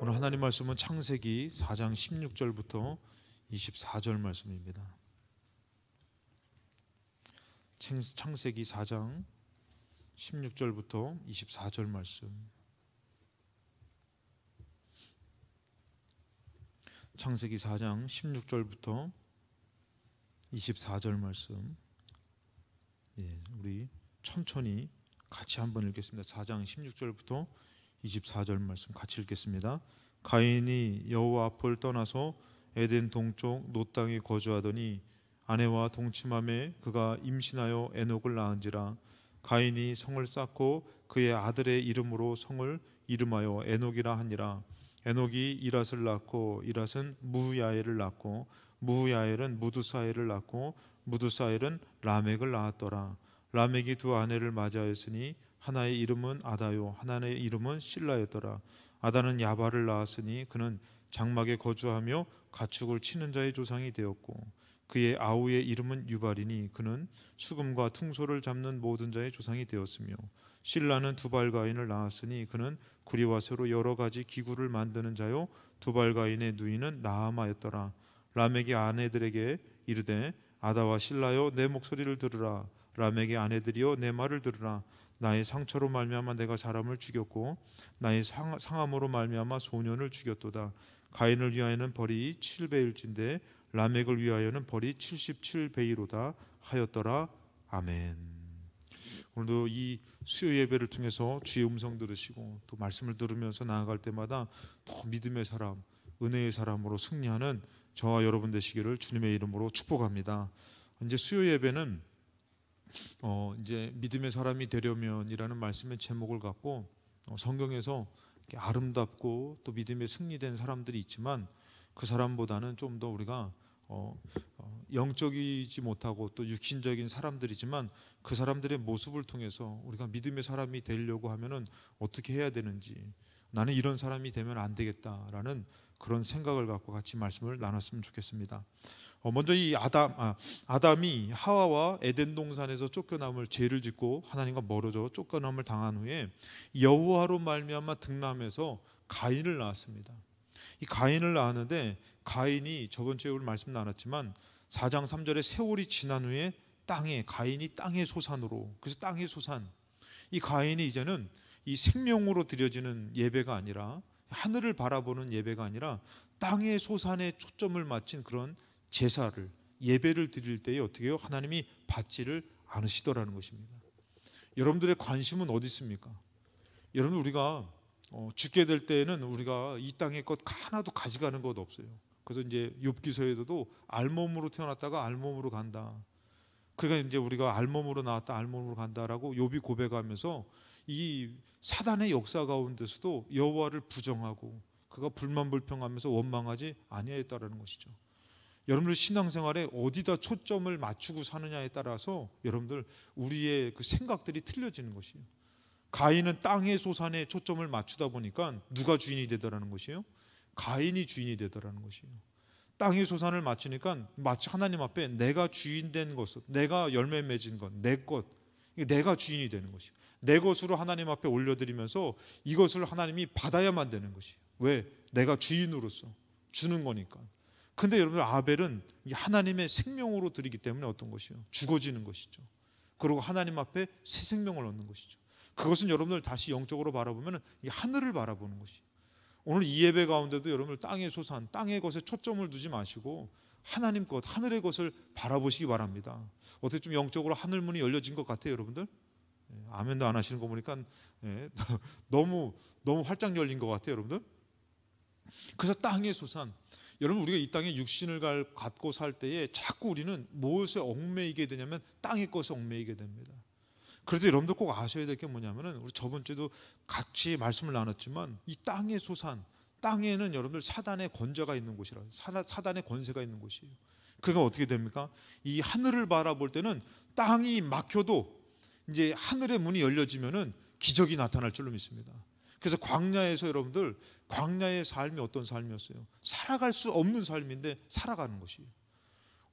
오늘 하나님 말씀은 창세기 4장 16절부터 24절 말씀입니다. 창세기 4장 16절부터 24절 말씀. 창세기 4장 16절부터 24절 말씀. 우리 천천히 같이 한번 읽겠습니다. 4장 16절부터 24절 말씀 같이 읽겠습니다. 가인이 여호와 앞을 떠나서 에덴 동쪽 놋 땅에 거주하더니 아내와 동침함에 그가 임신하여 에녹을 낳은지라. 가인이 성을 쌓고 그의 아들의 이름으로 성을 이름하여 에녹이라 하니라. 에녹이 이랏을 낳고 이랏은 무야엘을 낳고 무야엘은 무두사엘을 낳고 무두사엘은 라멕을 낳았더라. 라멕이 두 아내를 맞이하였으니 하나의 이름은 아다요 하나의 이름은 실라였더라. 아다는 야발을 낳았으니 그는 장막에 거주하며 가축을 치는 자의 조상이 되었고 그의 아우의 이름은 유발이니 그는 수금과 퉁소를 잡는 모든 자의 조상이 되었으며 실라는 두발가인을 낳았으니 그는 구리와 쇠로 여러 가지 기구를 만드는 자요 두발가인의 누이는 나아마였더라. 라멕이 아내들에게 이르되 아다와 실라여 내 목소리를 들으라. 라멕의 아내들이여 내 말을 들으라. 나의 상처로 말미암아 내가 사람을 죽였고 나의 상함으로 말미암아 소년을 죽였도다. 가인을 위하여는 벌이 7배일진데 라멕을 위하여는 벌이 77배이로다 하였더라. 아멘. 오늘도 이 수요 예배를 통해서 주의 음성 들으시고 또 말씀을 들으면서 나아갈 때마다 더 믿음의 사람, 은혜의 사람으로 승리하는 저와 여러분 되시기를 주님의 이름으로 축복합니다. 이제 수요 예배는 이제 믿음의 사람이 되려면이라는 말씀의 제목을 갖고 성경에서 이렇게 아름답고 또 믿음에 승리된 사람들이 있지만 그 사람보다는 좀 더 우리가 영적이지 못하고 또 육신적인 사람들이지만 그 사람들의 모습을 통해서 우리가 믿음의 사람이 되려고 하면은 어떻게 해야 되는지, 나는 이런 사람이 되면 안 되겠다라는 그런 생각을 갖고 같이 말씀을 나눴으면 좋겠습니다. 먼저 이 아담이 하와와 에덴 동산에서 쫓겨남을 죄를 짓고 하나님과 멀어져 쫓겨남을 당한 후에 여호와로 말미암아 등남해서 가인을 낳았습니다. 이 가인을 낳았는데 가인이 저번 주에 우리 말씀 나눴지만 4장 3절에 세월이 지난 후에 가인이 땅의 소산으로, 그래서 땅의 소산, 이 가인이 이제는 이 생명으로 드려지는 예배가 아니라 하늘을 바라보는 예배가 아니라 땅의 소산에 초점을 맞춘 그런 제사를, 예배를 드릴 때에 어떻게 해요? 하나님이 받지를 않으시더라는 것입니다. 여러분들의 관심은 어디 있습니까? 여러분, 우리가 죽게 될 때에는 우리가 이 땅의 것 하나도 가져가는 것 없어요. 그래서 이제 욥기서에도 알몸으로 태어났다가 알몸으로 간다. 그러니까 이제 우리가 알몸으로 나왔다 알몸으로 간다라고 욥이 고백하면서 이 사단의 역사 가운데서도 여호와를 부정하고 그가 불만불평하면서 원망하지 아니하였다라는 것이죠. 여러분들 신앙생활에 어디다 초점을 맞추고 사느냐에 따라서 여러분들 우리의 그 생각들이 틀려지는 것이에요. 가인은 땅의 소산에 초점을 맞추다 보니까 누가 주인이 되더라는 것이에요? 가인이 주인이 되더라는 것이에요. 땅의 소산을 맞추니까 마치 하나님 앞에 내가 주인된 것, 내가 열매 맺은 것, 내 것, 내가 주인이 되는 것이에요. 내 것으로 하나님 앞에 올려드리면서 이것을 하나님이 받아야만 되는 것이에요. 왜? 내가 주인으로서 주는 거니까. 근데 여러분들 아벨은 하나님의 생명으로 드리기 때문에 어떤 것이요? 죽어지는 것이죠. 그리고 하나님 앞에 새 생명을 얻는 것이죠. 그것은 여러분들 다시 영적으로 바라보면 이 하늘을 바라보는 것이에요. 오늘 이 예배 가운데도 여러분들 땅의 소산, 땅의 것에 초점을 두지 마시고 하나님 것, 하늘의 것을 바라보시기 바랍니다. 어떻게 좀 영적으로 하늘 문이 열려진 것 같아요, 여러분들? 아멘도 안 하시는 거 보니까 너무 활짝 열린 것 같아요, 여러분들. 그래서 땅의 소산, 여러분 우리가 이 땅에 육신을 갖고 살 때에 자꾸 우리는 무엇에 얽매이게 되냐면 땅의 것에 얽매이게 됩니다. 그래도 여러분들 꼭 아셔야 될 게 뭐냐면은 우리 저번 주에도 같이 말씀을 나눴지만 이 땅의 소산, 땅에는 여러분들 사단의 권좌가 있는 곳이라, 사단의 권세가 있는 곳이에요. 그러니까 어떻게 됩니까? 이 하늘을 바라볼 때는 땅이 막혀도 이제 하늘의 문이 열려지면은 기적이 나타날 줄로 믿습니다. 그래서 광야에서 여러분들, 광야의 삶이 어떤 삶이었어요? 살아갈 수 없는 삶인데 살아가는 것이에요.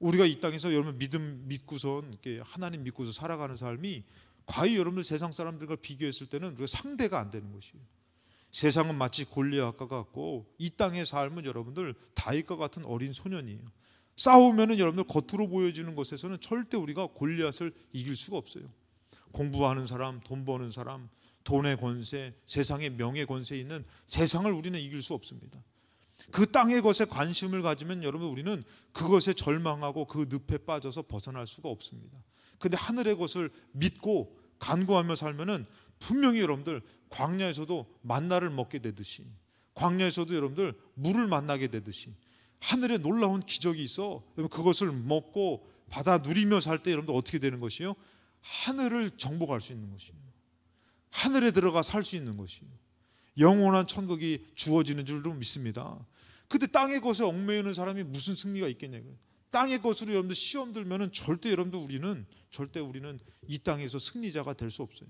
우리가 이 땅에서 여러분 믿음 믿고선 이렇게 하나님 믿고서 살아가는 삶이 과연 여러분들 세상 사람들과 비교했을 때는 우리가 상대가 안 되는 것이에요. 세상은 마치 골리앗과 같고 이 땅의 삶은 여러분들 다윗과 같은 어린 소년이에요. 싸우면은 여러분들 겉으로 보여지는 것에서는 절대 우리가 골리앗을 이길 수가 없어요. 공부하는 사람, 돈 버는 사람, 돈의 권세, 세상의 명예 권세 있는 세상을 우리는 이길 수 없습니다. 그 땅의 것에 관심을 가지면 여러분 우리는 그것에 절망하고 그 늪에 빠져서 벗어날 수가 없습니다. 근데 하늘의 것을 믿고 간구하며 살면은 분명히 여러분들 광야에서도 만나를 먹게 되듯이, 광야에서도 여러분들 물을 만나게 되듯이 하늘에 놀라운 기적이 있어. 그것을 먹고 받아 누리며 살 때 여러분들 어떻게 되는 것이요? 하늘을 정복할 수 있는 것이에요. 하늘에 들어가 살 수 있는 것이에요. 영원한 천국이 주어지는 줄로 믿습니다. 근데 땅의 것에 얽매이는 사람이 무슨 승리가 있겠냐고요. 땅의 것으로 여러분들 시험 들면은 절대 우리는 이 땅에서 승리자가 될 수 없어요.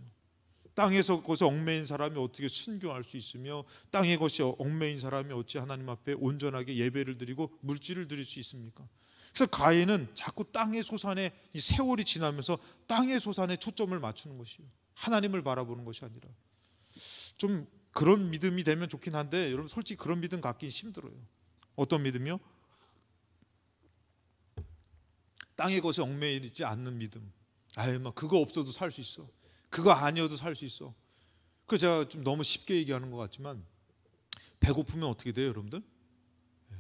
땅에서 것에 얽매인 사람이 어떻게 순교할 수 있으며 땅의 것이 얽매인 사람이 어찌 하나님 앞에 온전하게 예배를 드리고 물질을 드릴 수 있습니까? 그래서 가인은 자꾸 땅의 소산에 이 세월이 지나면서 땅의 소산에 초점을 맞추는 것이에요. 하나님을 바라보는 것이 아니라. 좀 그런 믿음이 되면 좋긴 한데 여러분 솔직히 그런 믿음 갖기 힘들어요. 어떤 믿음이요? 땅의 것에 얽매이지 않는 믿음. 막 그거 없어도 살 수 있어. 그거 아니어도 살 수 있어. 그 제가 좀 너무 쉽게 얘기하는 것 같지만 배고프면 어떻게 돼요, 여러분들?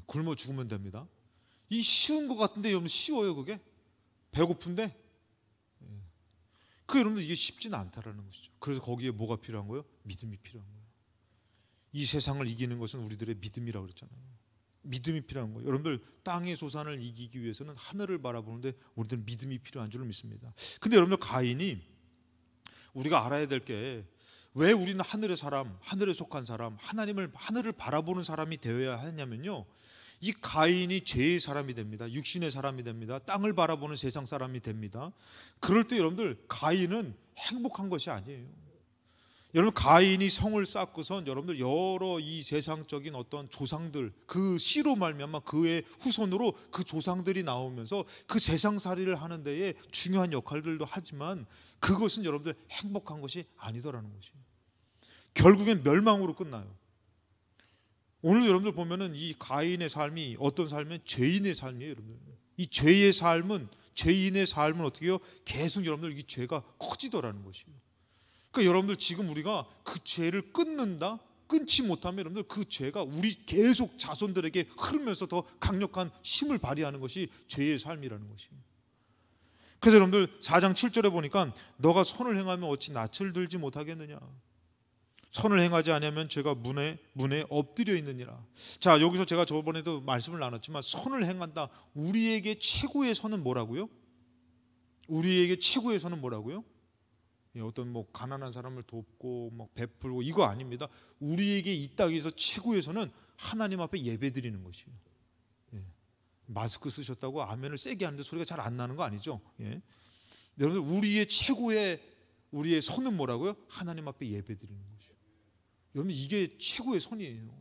굶어 죽으면 됩니다. 이 쉬운 것 같은데 여러분 쉬워요, 그게? 배고픈데? 그 여러분들 이게 쉽지는 않다라는 것이죠. 그래서 거기에 뭐가 필요한 거예요? 믿음이 필요한 거예요. 이 세상을 이기는 것은 우리들의 믿음이라고 그랬잖아요. 믿음이 필요한 거예요. 여러분들 땅의 소산을 이기기 위해서는 하늘을 바라보는데 우리들은 믿음이 필요한 줄 믿습니다. 근데 여러분들 가인이 우리가 알아야 될 게 왜 우리는 하늘의 사람, 하늘에 속한 사람, 하늘을 바라보는 사람이 되어야 하냐면요. 이 가인이 죄의 사람이 됩니다. 육신의 사람이 됩니다. 땅을 바라보는 세상 사람이 됩니다. 그럴 때 여러분들 가인은 행복한 것이 아니에요. 여러분 가인이 성을 쌓고선 여러분들 여러 이 세상적인 어떤 조상들 그 씨로 말미암아 그의 후손으로 그 조상들이 나오면서 그 세상살이를 하는 데에 중요한 역할들도 하지만 그것은 여러분들 행복한 것이 아니더라는 것이에요. 결국엔 멸망으로 끝나요. 오늘 여러분들 보면은 이 가인의 삶이 어떤 삶이면 죄인의 삶이에요, 여러분들. 이 죄의 삶은 죄인의 삶은 어떻게 해요? 계속 여러분들 이 죄가 커지더라는 것이에요. 그러니까 여러분들 지금 우리가 그 죄를 끊지 못하면 여러분들 그 죄가 우리 계속 자손들에게 흐르면서 더 강력한 힘을 발휘하는 것이 죄의 삶이라는 것이에요. 그래서 여러분들 4장 7절에 보니까 너가 선을 행하면 어찌 낯을 들지 못하겠느냐. 선을 행하지 않으면 죄가 문에 엎드려 있느니라. 자, 여기서 제가 저번에도 말씀을 나눴지만 선을 행한다. 우리에게 최고의 선은 뭐라고요? 우리에게 최고의 선은 뭐라고요? 어떤 뭐 가난한 사람을 돕고 막 베풀고 이거 아닙니다. 우리에게 이 땅에서 최고의 선은 하나님 앞에 예배드리는 것이에요. 마스크 쓰셨다고 아멘을 세게 하는데 소리가 잘 안 나는 거 아니죠? 여러분들 우리의 선은 뭐라고요? 하나님 앞에 예배드리는 것이에요. 여러분 이게 최고의 선이에요.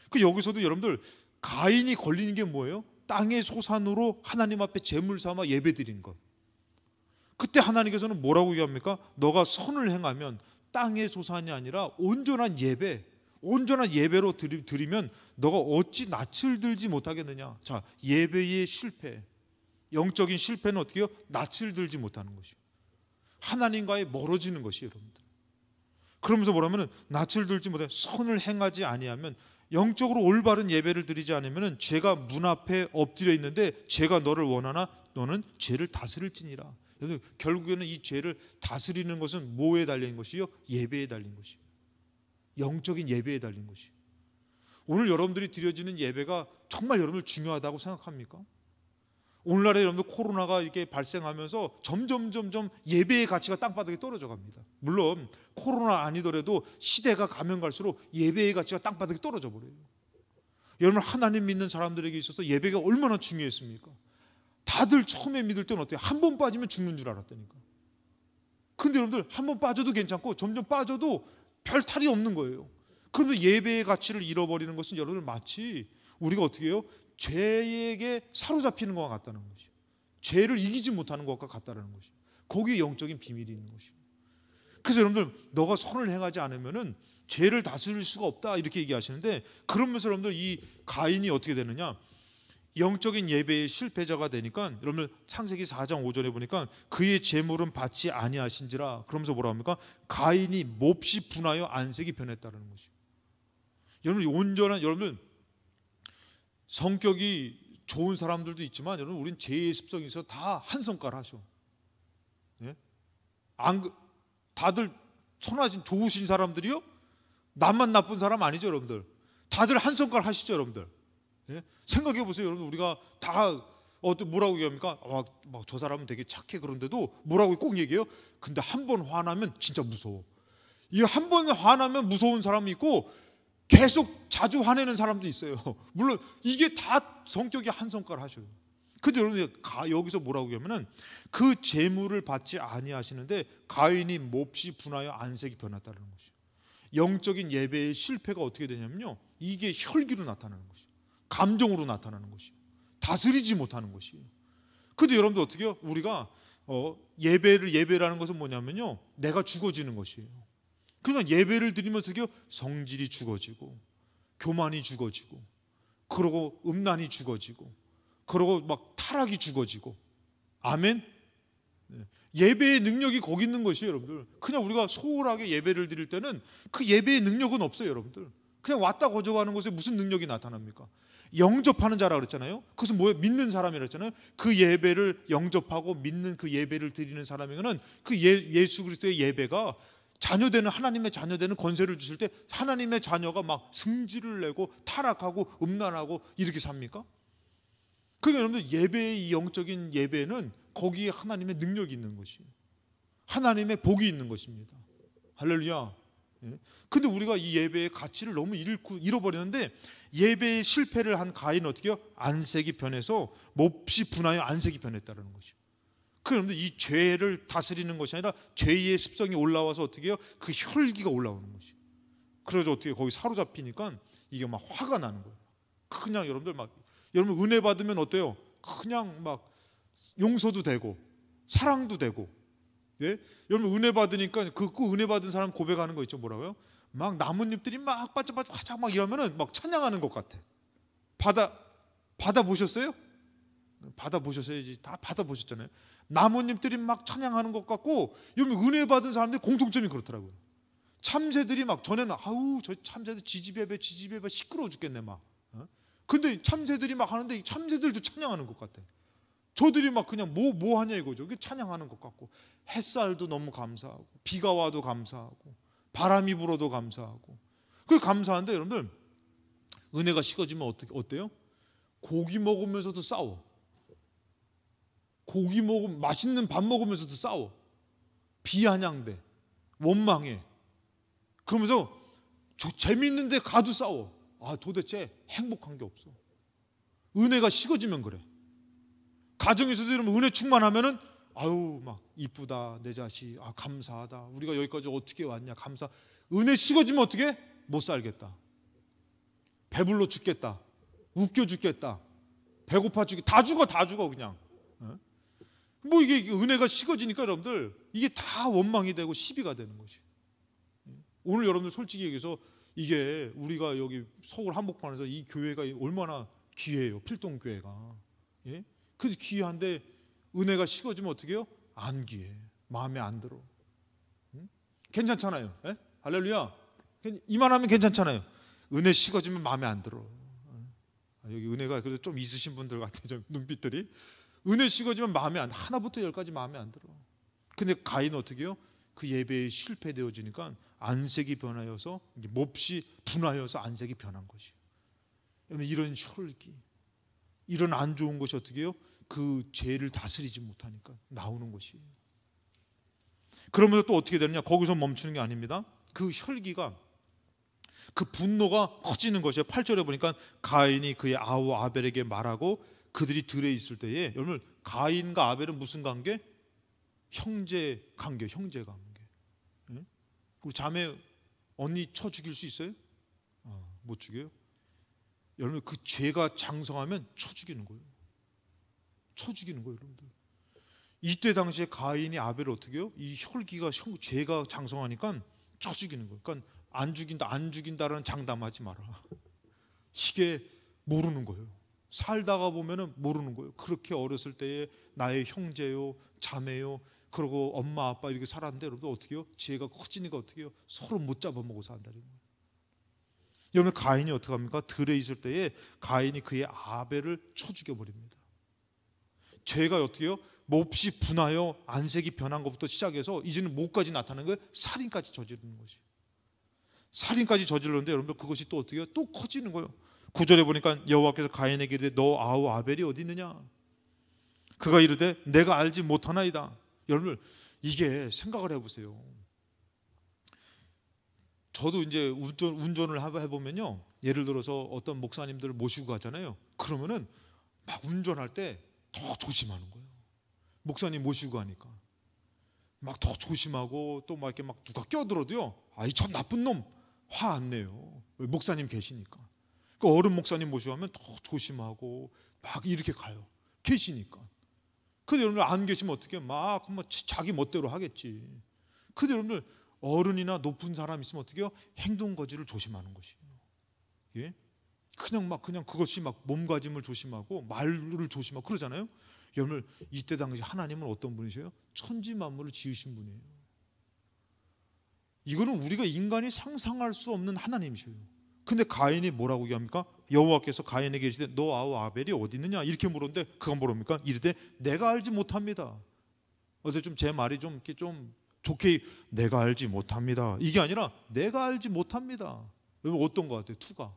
그 여기서도 여러분들 가인이 걸리는 게 뭐예요? 땅의 소산으로 하나님 앞에 제물 삼아 예배드린 것. 그때 하나님께서는 뭐라고 얘기합니까? 너가 선을 행하면 땅의 소산이 아니라 온전한 예배로 드리면 너가 어찌 낯을 들지 못하겠느냐. 자, 예배의 실패, 영적인 실패는 어떻게 해요? 낯을 들지 못하는 것이요. 하나님과의 멀어지는 것이에요, 여러분들. 그러면서 뭐라면은 낯을 들지 못해 선을 행하지 아니하면 영적으로 올바른 예배를 드리지 않으면 죄가 문 앞에 엎드려 있는데 죄가 너를 원하나 너는 죄를 다스릴지니라. 결국에는 이 죄를 다스리는 것은 뭐에 달린 것이요? 예배에 달린 것이요. 영적인 예배에 달린 것이요. 오늘 여러분들이 드려지는 예배가 정말 여러분들 중요하다고 생각합니까? 오늘날에 여러분들 코로나가 이렇게 발생하면서 점점 예배의 가치가 땅바닥에 떨어져 갑니다. 물론 코로나 아니더라도 시대가 가면 갈수록 예배의 가치가 땅바닥에 떨어져 버려요. 여러분 하나님 믿는 사람들에게 있어서 예배가 얼마나 중요했습니까? 다들 처음에 믿을 때는 어때요? 한 번 빠지면 죽는 줄 알았다니까. 근데 여러분들 한 번 빠져도 괜찮고 점점 빠져도 별 탈이 없는 거예요. 그러면서 예배의 가치를 잃어버리는 것은 여러분들 마치 우리가 어떻게 해요? 죄에게 사로잡히는 것과 같다는 것이에요. 죄를 이기지 못하는 것과 같다는 것이에요. 거기에 영적인 비밀이 있는 것이에요. 그래서 여러분들 너가 선을 행하지 않으면은 죄를 다스릴 수가 없다 이렇게 얘기하시는데, 그러면서 여러분들 이 가인이 어떻게 되느냐, 영적인 예배의 실패자가 되니까 여러분들 창세기 4장 5절에 보니까 그의 제물은 받지 아니하신지라, 그러면서 뭐라 합니까? 가인이 몹시 분하여 안색이 변했다는 것이요. 여러분 온전한, 여러분들 성격이 좋은 사람들도 있지만 여러분 우린 죄의 습성이 있어 다 한 손가락 하셔. 예? 다들 선하신 좋으신 사람들이요? 남만 나쁜 사람 아니죠, 여러분들. 다들 한 손가락 하시죠, 여러분들. 예? 생각해 보세요, 여러분. 우리가 다 뭐라고 얘기합니까? 막 저 사람은 되게 착해, 그런데도 뭐라고 꼭 얘기해요? 근데 한 번 화나면 진짜 무서워. 이 한 번 화나면 무서운 사람이 있고 계속 자주 화내는 사람도 있어요. 물론 이게 다 성격이 한 손가락 하셔요. 근데 여러분 여기서 뭐라고 하면은 그 재물을 받지 아니하시는데 가인이 몹시 분하여 안색이 변했다는 것이요. 영적인 예배의 실패가 어떻게 되냐면요, 이게 혈기로 나타나는 것이요, 감정으로 나타나는 것이요, 다스리지 못하는 것이에요. 근데 여러분들 어떻게 해요? 우리가 예배라는 것은 뭐냐면요, 내가 죽어지는 것이에요. 그러니까 예배를 드리면서 성질이 죽어지고 교만이 죽어지고 그러고 음란이 죽어지고 그러고 막 타락이 죽어지고. 아멘. 예배의 능력이 거기 있는 것이에요, 여러분들. 그냥 우리가 소홀하게 예배를 드릴 때는 그 예배의 능력은 없어요, 여러분들. 그냥 왔다 거저가는 것에 무슨 능력이 나타납니까? 영접하는 자라 그랬잖아요. 그것은 뭐예요? 믿는 사람이라 했잖아요. 그 예배를 영접하고 믿는 그 예배를 드리는 사람에게는 그 예수 그리스도의 예배가 자녀되는, 하나님의 자녀되는 권세를 주실 때 하나님의 자녀가 막 승질을 내고 타락하고 음란하고 이렇게 삽니까? 그러니까 여러분들 예배의 이 영적인 예배는 거기에 하나님의 능력이 있는 것이에요. 하나님의 복이 있는 것입니다. 할렐루야. 근데 우리가 이 예배의 가치를 너무 잃어버리는데, 예배의 실패를 한 가인은 어떻게 해요? 안색이 변해서 몹시 분하여 안색이 변했다는 것이요. 그런데 이 죄를 다스리는 것이 아니라 죄의 습성이 올라와서 어떻게 해요? 그 혈기가 올라오는 것이요. 그래서 어떻게 거기 사로잡히니까 이게 막 화가 나는 거예요. 그냥 여러분들 여러분 은혜 받으면 어때요? 그냥 막 용서도 되고 사랑도 되고. 예? 여러분 은혜 받으니까 그 은혜 받은 사람 고백하는 거 있죠. 뭐라고요? 막 나뭇잎들이 막 반짝반짝 화짝 막 이러면은 막 찬양하는 것 같아. 받아 보셨어요? 받아 보셨어야지. 다 받아 보셨잖아요. 나뭇잎들이 막 찬양하는 것 같고, 여러분 은혜 받은 사람들이 공통점이 그렇더라고요. 참새들이 막 전에는 저 참새들 지지배배 시끄러워 죽겠네 막. 근데 참새들이 막 하는데 이 참새들도 찬양하는 것 같아. 저들이 막 그냥 뭐 하냐 이거죠. 이게 찬양하는 것 같고, 햇살도 너무 감사하고, 비가 와도 감사하고, 바람이 불어도 감사하고. 그 감사한데 여러분들 은혜가 식어지면 어때요? 고기 먹으면서도 싸워. 맛있는 밥 먹으면서도 싸워. 비아냥대, 원망해. 그러면서 재밌는데 가도 싸워. 도대체 행복한 게 없어. 은혜가 식어지면 그래. 가정에서도 여러분 은혜 충만하면은 막 이쁘다 내 자식, 감사하다, 우리가 여기까지 어떻게 왔냐, 감사. 은혜 식어지면 어떻게? 못 살겠다, 배불러 죽겠다, 웃겨 죽겠다, 배고파 죽겠다, 다 죽어 그냥. 이게 은혜가 식어지니까 여러분들 이게 다 원망이 되고 시비가 되는 것이. 오늘 여러분들 솔직히 얘기해서 이게 우리가 여기 서울 한복판에서 이 교회가 얼마나 귀해요, 필동교회가. 예? 근데 귀한데 은혜가 식어지면 어떻게 해요? 안 귀해, 마음에 안 들어. 괜찮잖아요. 예? 할렐루야. 이만하면 괜찮잖아요. 은혜 식어지면 마음에 안 들어. 여기 은혜가 그래도 좀 있으신 분들 같아요, 눈빛들이. 은혜 식어지면 하나부터 열까지 마음에 안 들어. 근데 가인은 어떻게 해요? 그 예배에 실패되어지니까 안색이 변하여서 몹시 분하여서 안색이 변한 것이에요. 이런 혈기, 이런 안 좋은 것이 어떻게 해요? 그 죄를 다스리지 못하니까 나오는 것이에요. 그러면서 또 어떻게 되느냐? 거기서 멈추는 게 아닙니다. 그 혈기가, 그 분노가 커지는 것이에요. 8절에 보니까 가인이 그의 아우 아벨에게 말하고 그들이 들에 있을 때에, 여러분 가인과 아벨은 무슨 관계? 형제 관계. 예? 우리 자매 언니 쳐 죽일 수 있어요? 못 죽여요. 여러분 그 죄가 장성하면 쳐 죽이는 거예요. 여러분들. 이때 당시에 가인이 아벨을 어떻게 해요? 이 혈기가 죄가 장성하니까 쳐 죽이는 거예요. 그러니까 안 죽인다라는 장담하지 마라. 이게 모르는 거예요. 살다가 보면은 모르는 거예요. 그렇게 어렸을 때에 나의 형제요, 자매요, 그리고 엄마 아빠 이렇게 살았는데 여러분 어떻게 해요? 죄가 커지니까 어떻게 해요? 서로 못 잡아먹고 산다는 거예요. 여러분 가인이 어떻게 합니까? 들에 있을 때에 가인이 그의 아벨을 쳐 죽여버립니다. 죄가 어떻게 해요? 몹시 분하여 안색이 변한 것부터 시작해서 이제는 뭐까지 나타나는 거예요? 살인까지 저지르는 것이. 살인까지 저질렀는데 여러분들 그것이 또 어떻게 해요? 또 커지는 거예요. 9절에 보니까 여호와께서 가인에게 이르되 너 아우 아벨이 어디 있느냐? 그가 이르되 내가 알지 못하나이다. 여러분들 이게 생각을 해보세요. 저도 이제 운전을 해보면요, 예를 들어서 어떤 목사님들을 모시고 가잖아요. 그러면은 막 운전할 때 더 조심하는 거예요. 목사님 모시고 가니까 막 더 조심하고 또 막 이렇게 막 누가 껴들어도요, 아이 저 나쁜 놈 화 안 내요. 목사님 계시니까. 그 어른 목사님 모시고 가면 더 조심하고 막 이렇게 가요. 계시니까. 근데 여러분들 안 계시면 어떻게 막 자기 멋대로 하겠지. 근데 여러분들 어른이나 높은 사람 있으면 어떻게 해요? 행동 거지를 조심하는 것이에요. 예? 그냥 그것이 막 몸가짐을 조심하고 말을 조심하고 그러잖아요. 여러분 이때 당시 하나님은 어떤 분이세요? 천지 만물을 지으신 분이에요. 이거는 우리가 인간이 상상할 수 없는 하나님이셔요. 근데 가인이 뭐라고 얘기합니까? 여호와께서 가인에게 이르시되 너 아우 아벨이 어디 있느냐 이렇게 물었는데 그가 뭐랍니까? 이르되 내가 알지 못합니다. 어제 좀 제 말이 좀 이렇게 좀 좋게 내가 알지 못합니다. 이게 아니라 내가 알지 못합니다. 여러분 어떤 것 같아요? 투가.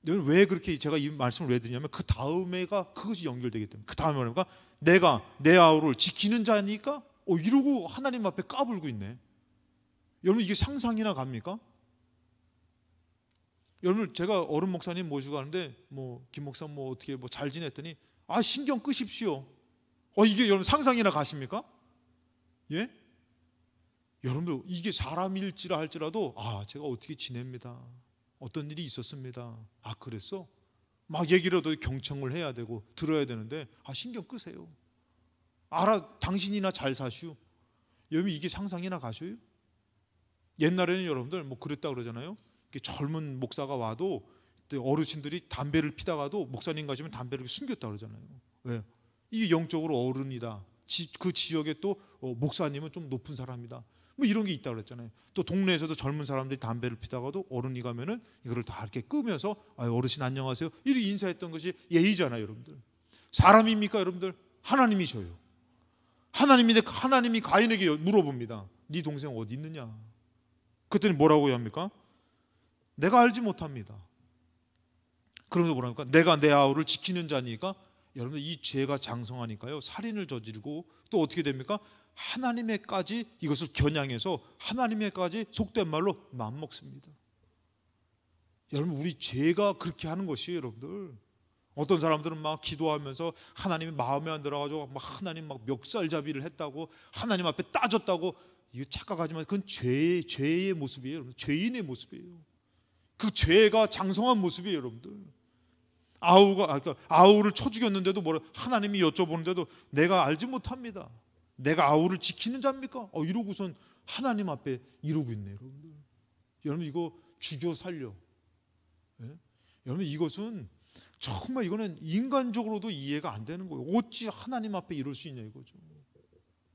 여러분 왜 그렇게 제가 이 말씀을 왜 드리냐면 그 다음에가 그것이 연결되기 때문에. 그 다음에 뭐랍니까? 내가 내 아우를 지키는 자니까 이러고 하나님 앞에 까불고 있네. 여러분 이게 상상이나 갑니까? 여러분 제가 어른 목사님 모시고 가는데 김 목사 어떻게 잘 지냈더니 신경 끄십시오. 이게 여러분 상상이나 가십니까? 예? 여러분들 이게 사람일지라 할지라도 제가 어떻게 지냅니다. 어떤 일이 있었습니다. 그랬어? 막 얘기라도 경청을 해야 되고 들어야 되는데 신경 끄세요. 당신이나 잘 사시오. 여러분 이게 상상이나 가셔요? 옛날에는 여러분들 그랬다 그러잖아요. 젊은 목사가 와도 어르신들이 담배를 피다가도 목사님 가시면 담배를 숨겼다 그러잖아요. 왜? 이게 영적으로 어른이다. 그 지역에 또 목사님은 좀 높은 사람이다. 이런 게 있다 그랬잖아요. 또 동네에서도 젊은 사람들이 담배를 피다가도 어른이 가면은 이거를 다 이렇게 끄면서 어르신 안녕하세요 이렇게 인사했던 것이 예의잖아요. 여러분들 사람입니까? 여러분들 하나님이셔요. 하나님인데 하나님이 가인에게 물어봅니다. 네 동생 어디 있느냐? 그랬더니 뭐라고 합니까? 내가 알지 못합니다. 그러면서 뭐랍니까? 내가 내 아우를 지키는 자니까. 여러분 이 죄가 장성하니까요 살인을 저지르고 또 어떻게 됩니까? 하나님에까지 이것을 겨냥해서 하나님에까지 속된 말로 맘먹습니다. 여러분 우리 죄가 그렇게 하는 것이에요. 여러분들 어떤 사람들은 막 기도하면서 하나님이 마음에 안 들어가지고 막 하나님 막 멱살잡이를 했다고 하나님 앞에 따졌다고. 이거 착각하지만 그건 죄의 모습이에요. 여러분 죄인의 모습이에요. 그 죄가 장성한 모습이에요. 여러분들 아우를 쳐 죽였는데도 하나님이 여쭤보는데도 내가 알지 못합니다. 내가 아우를 지키는 자입니까? 이러고선 하나님 앞에 이러고 있네요. 여러분들 여러분 이거 죽여 살려. 예? 여러분 이것은 정말 이거는 인간적으로도 이해가 안 되는 거예요. 어찌 하나님 앞에 이럴 수 있냐 이거죠.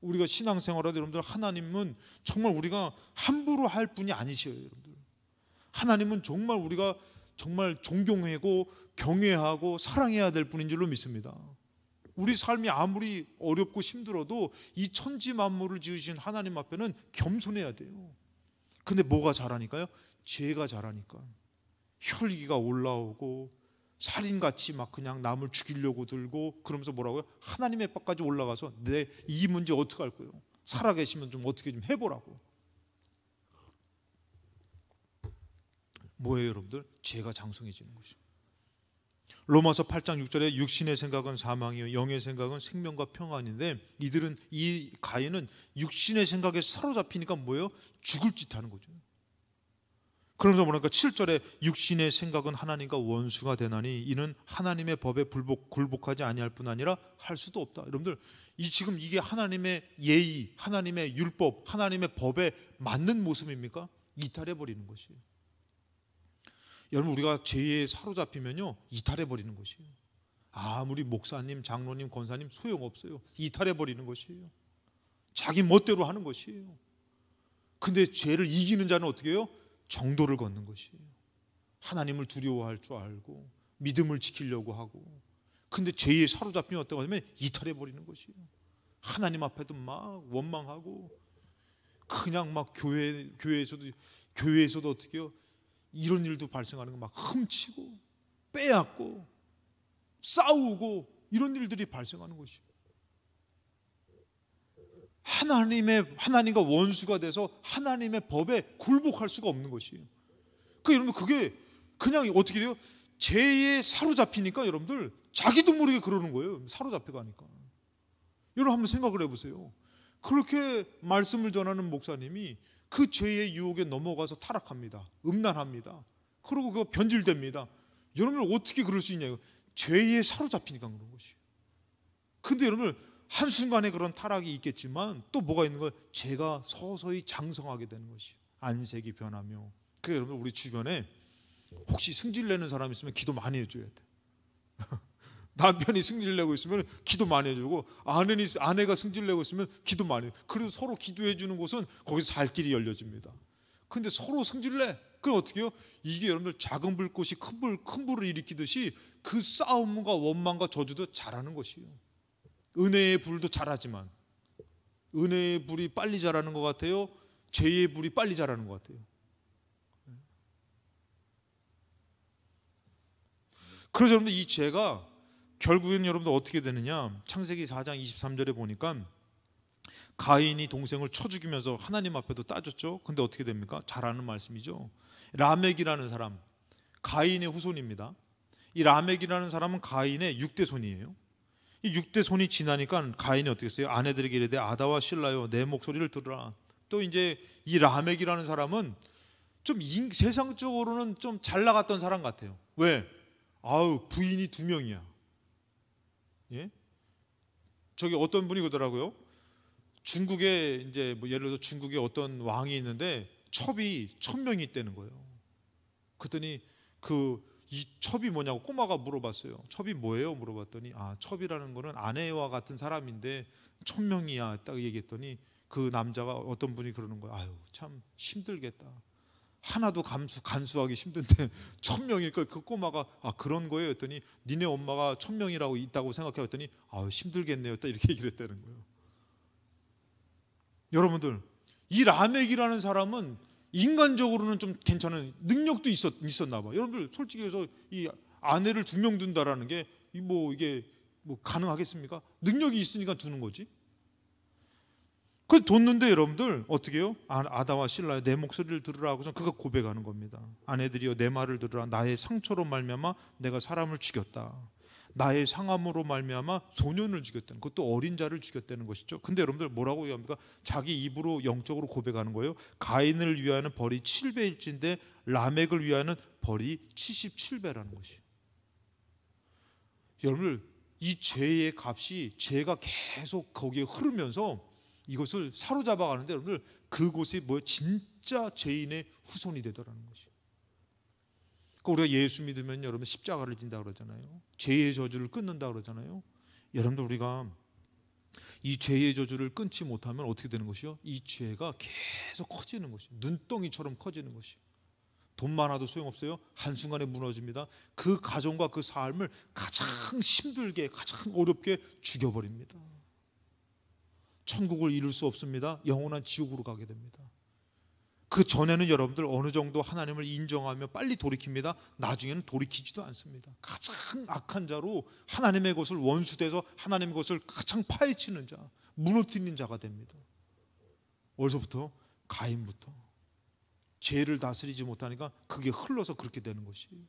우리가 신앙생활하다 여러분들 하나님은 정말 우리가 함부로 할 분이 아니셔요. 여러분들 하나님은 정말 우리가 정말 존경하고 경외하고 사랑해야 될 분인 줄로 믿습니다. 우리 삶이 아무리 어렵고 힘들어도 이 천지 만물을 지으신 하나님 앞에는 겸손해야 돼요. 근데 뭐가 잘하니까요? 죄가 잘하니까 혈기가 올라오고 살인같이 막 그냥 남을 죽이려고 들고 그러면서 뭐라고요? 하나님의 법까지 올라가서 내 이 문제 어떻게 할 거예요? 살아계시면 좀 어떻게 좀 해보라고. 뭐예요 여러분들? 죄가 장성해지는 것이죠. 로마서 8장 6절에 육신의 생각은 사망이요 영의 생각은 생명과 평안인데 이 가인은 육신의 생각에 사로잡히니까 뭐예요? 죽을 짓 하는 거죠. 그러면서 뭐랄까 7절에 육신의 생각은 하나님과 원수가 되나니 이는 하나님의 법에 굴복하지 아니할 뿐 아니라 할 수도 없다. 여러분들 지금 이게 하나님의 예의, 하나님의 율법, 하나님의 법에 맞는 모습입니까? 이탈해 버리는 것이에요. 여러분 우리가 죄에 사로잡히면요 이탈해 버리는 것이에요. 아무리 목사님, 장로님, 권사님 소용없어요. 이탈해 버리는 것이에요. 자기 멋대로 하는 것이에요. 근데 죄를 이기는 자는 어떻게 해요? 정도를 걷는 것이에요. 하나님을 두려워할 줄 알고 믿음을 지키려고 하고, 근데 죄에 사로잡히면 어떤 거냐면 이탈해 버리는 것이에요. 하나님 앞에도 막 원망하고, 그냥 막 교회에서도 어떻게 해요? 이런 일도 발생하는 거 막 훔치고 빼앗고 싸우고 이런 일들이 발생하는 것이에요. 하나님과 원수가 돼서 하나님의 법에 굴복할 수가 없는 것이에요. 여러분들 그게 그냥 어떻게 돼요? 죄에 사로잡히니까 여러분들 자기도 모르게 그러는 거예요. 사로잡혀 가니까. 여러분 한번 생각을 해보세요. 그렇게 말씀을 전하는 목사님이 그 죄의 유혹에 넘어가서 타락합니다. 음란합니다. 그리고 그거 변질됩니다. 여러분들 어떻게 그럴 수 있냐고. 죄에 사로잡히니까 그런 것이에요. 근데 여러분들 한순간에 그런 타락이 있겠지만 또 뭐가 있는 거예요? 죄가 서서히 장성하게 되는 것이에요. 안색이 변하며. 그래서 여러분 우리 주변에 혹시 승질내는 사람 있으면 기도 많이 해줘야 돼. 남편이 승질내고 있으면 기도 많이 해주고, 아내가 승질내고 있으면 기도 많이 해. 그래도 서로 기도해 주는 곳은 거기서 살 길이 열려집니다. 근데 서로 승질내. 그럼 어떻게 해요? 이게 여러분들 작은 불꽃이 큰 불을 일으키듯이 그 싸움과 원망과 저주도 자라는 것이에요. 은혜의 불도 자라지만 은혜의 불이 빨리 자라는 것 같아요? 죄의 불이 빨리 자라는 것 같아요. 그래서 여러분들 이 죄가 결국엔 여러분들 어떻게 되느냐, 창세기 4장 23절에 보니까 가인이 동생을 쳐 죽이면서 하나님 앞에도 따졌죠. 근데 어떻게 됩니까? 잘 아는 말씀이죠. 라멕이라는 사람, 가인의 후손입니다. 이 라멕이라는 사람은 가인의 6대 손이에요. 이 6대 손이 지나니까 가인이 어떻게 했어요? 아내들에게 이르되 아다와 실라요 내 목소리를 들으라. 또 이제 이 라멕이라는 사람은 좀 세상적으로는 좀 잘 나갔던 사람 같아요. 왜? 부인이 2명이야. 예? 저기 어떤 분이 그러더라고요. 중국에 이제 뭐 예를 들어 중국에 어떤 왕이 있는데 첩이 1000명이 있다는 거예요. 그랬더니 이 첩이 뭐냐고 꼬마가 물어봤어요. 첩이 뭐예요? 물어봤더니 첩이라는 거는 아내와 같은 사람인데 1000명이야 딱 얘기했더니 그 남자가 어떤 분이 그러는 거예요. 참 힘들겠다. 하나도 간수하기 힘든데 1000명이니까 그 꼬마가 그런 거예요 했더니 니네 엄마가 1000명이라고 있다고 생각해 했더니 힘들겠네요 딱 이렇게 얘기를 했다는 거예요. 여러분들 이 라멕이라는 사람은 인간적으로는 좀 괜찮은 능력도 있었나 봐요. 여러분들 솔직히 해서 이 아내를 2명 둔다라는 게 이게 가능하겠습니까? 능력이 있으니까 두는 거지. 그 뒀는데 여러분들 어떻게 해요? 아다와 실라야 내 목소리를 들으라 하고서 그가 고백하는 겁니다. 아내들이여 내 말을 들으라. 나의 상처로 말미암아 내가 사람을 죽였다. 나의 상함으로 말미암아 소년을 죽였다는, 그것도 어린 자를 죽였다는 것이죠. 근데 여러분들 뭐라고 얘기합니까? 자기 입으로 영적으로 고백하는 거예요. 가인을 위하여는 벌이 7배일진데 라멕을 위하여는 벌이 77배라는 것이에요. 여러분들 이 죄의 값이 죄가 계속 거기에 흐르면서 이것을 사로잡아 가는데 여러분들 그곳이 진짜 죄인의 후손이 되더라는 것이에요. 우리가 예수 믿으면 여러분 십자가를 진다 그러잖아요. 죄의 저주를 끊는다 그러잖아요. 여러분들 우리가 이 죄의 저주를 끊지 못하면 어떻게 되는 것이요? 이 죄가 계속 커지는 것이에요. 눈덩이처럼 커지는 것이에요. 돈 많아도 소용없어요. 한순간에 무너집니다. 그 가정과 그 삶을 가장 힘들게 가장 어렵게 죽여버립니다. 천국을 이룰 수 없습니다. 영원한 지옥으로 가게 됩니다. 그 전에는 여러분들 어느 정도 하나님을 인정하며 빨리 돌이킵니다. 나중에는 돌이키지도 않습니다. 가장 악한 자로 하나님의 것을 원수돼서 하나님의 것을 가장 파헤치는 자, 무너뜨리는 자가 됩니다. 어디서부터? 가인부터. 죄를 다스리지 못하니까 그게 흘러서 그렇게 되는 것이에요.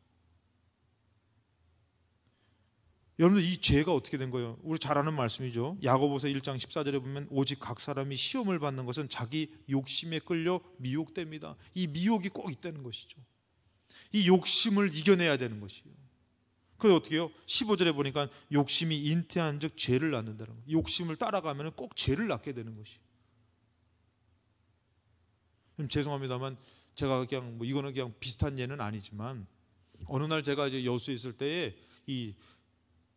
여러분들 이 죄가 어떻게 된 거예요? 우리 잘 아는 말씀이죠. 야고보서 1장 14절에 보면 오직 각 사람이 시험을 받는 것은 자기 욕심에 끌려 미혹됩니다. 이 미혹이 꼭 있다는 것이죠. 이 욕심을 이겨내야 되는 것이에요. 그래서 어떻게 해요? 15절에 보니까 욕심이 잉태한 즉 죄를 낳는다는 거예요. 욕심을 따라가면 꼭 죄를 낳게 되는 것이에요. 죄송합니다만 제가 그냥 이거는 그냥 비슷한 예는 아니지만 어느 날 제가 이제 여수에 있을 때에 이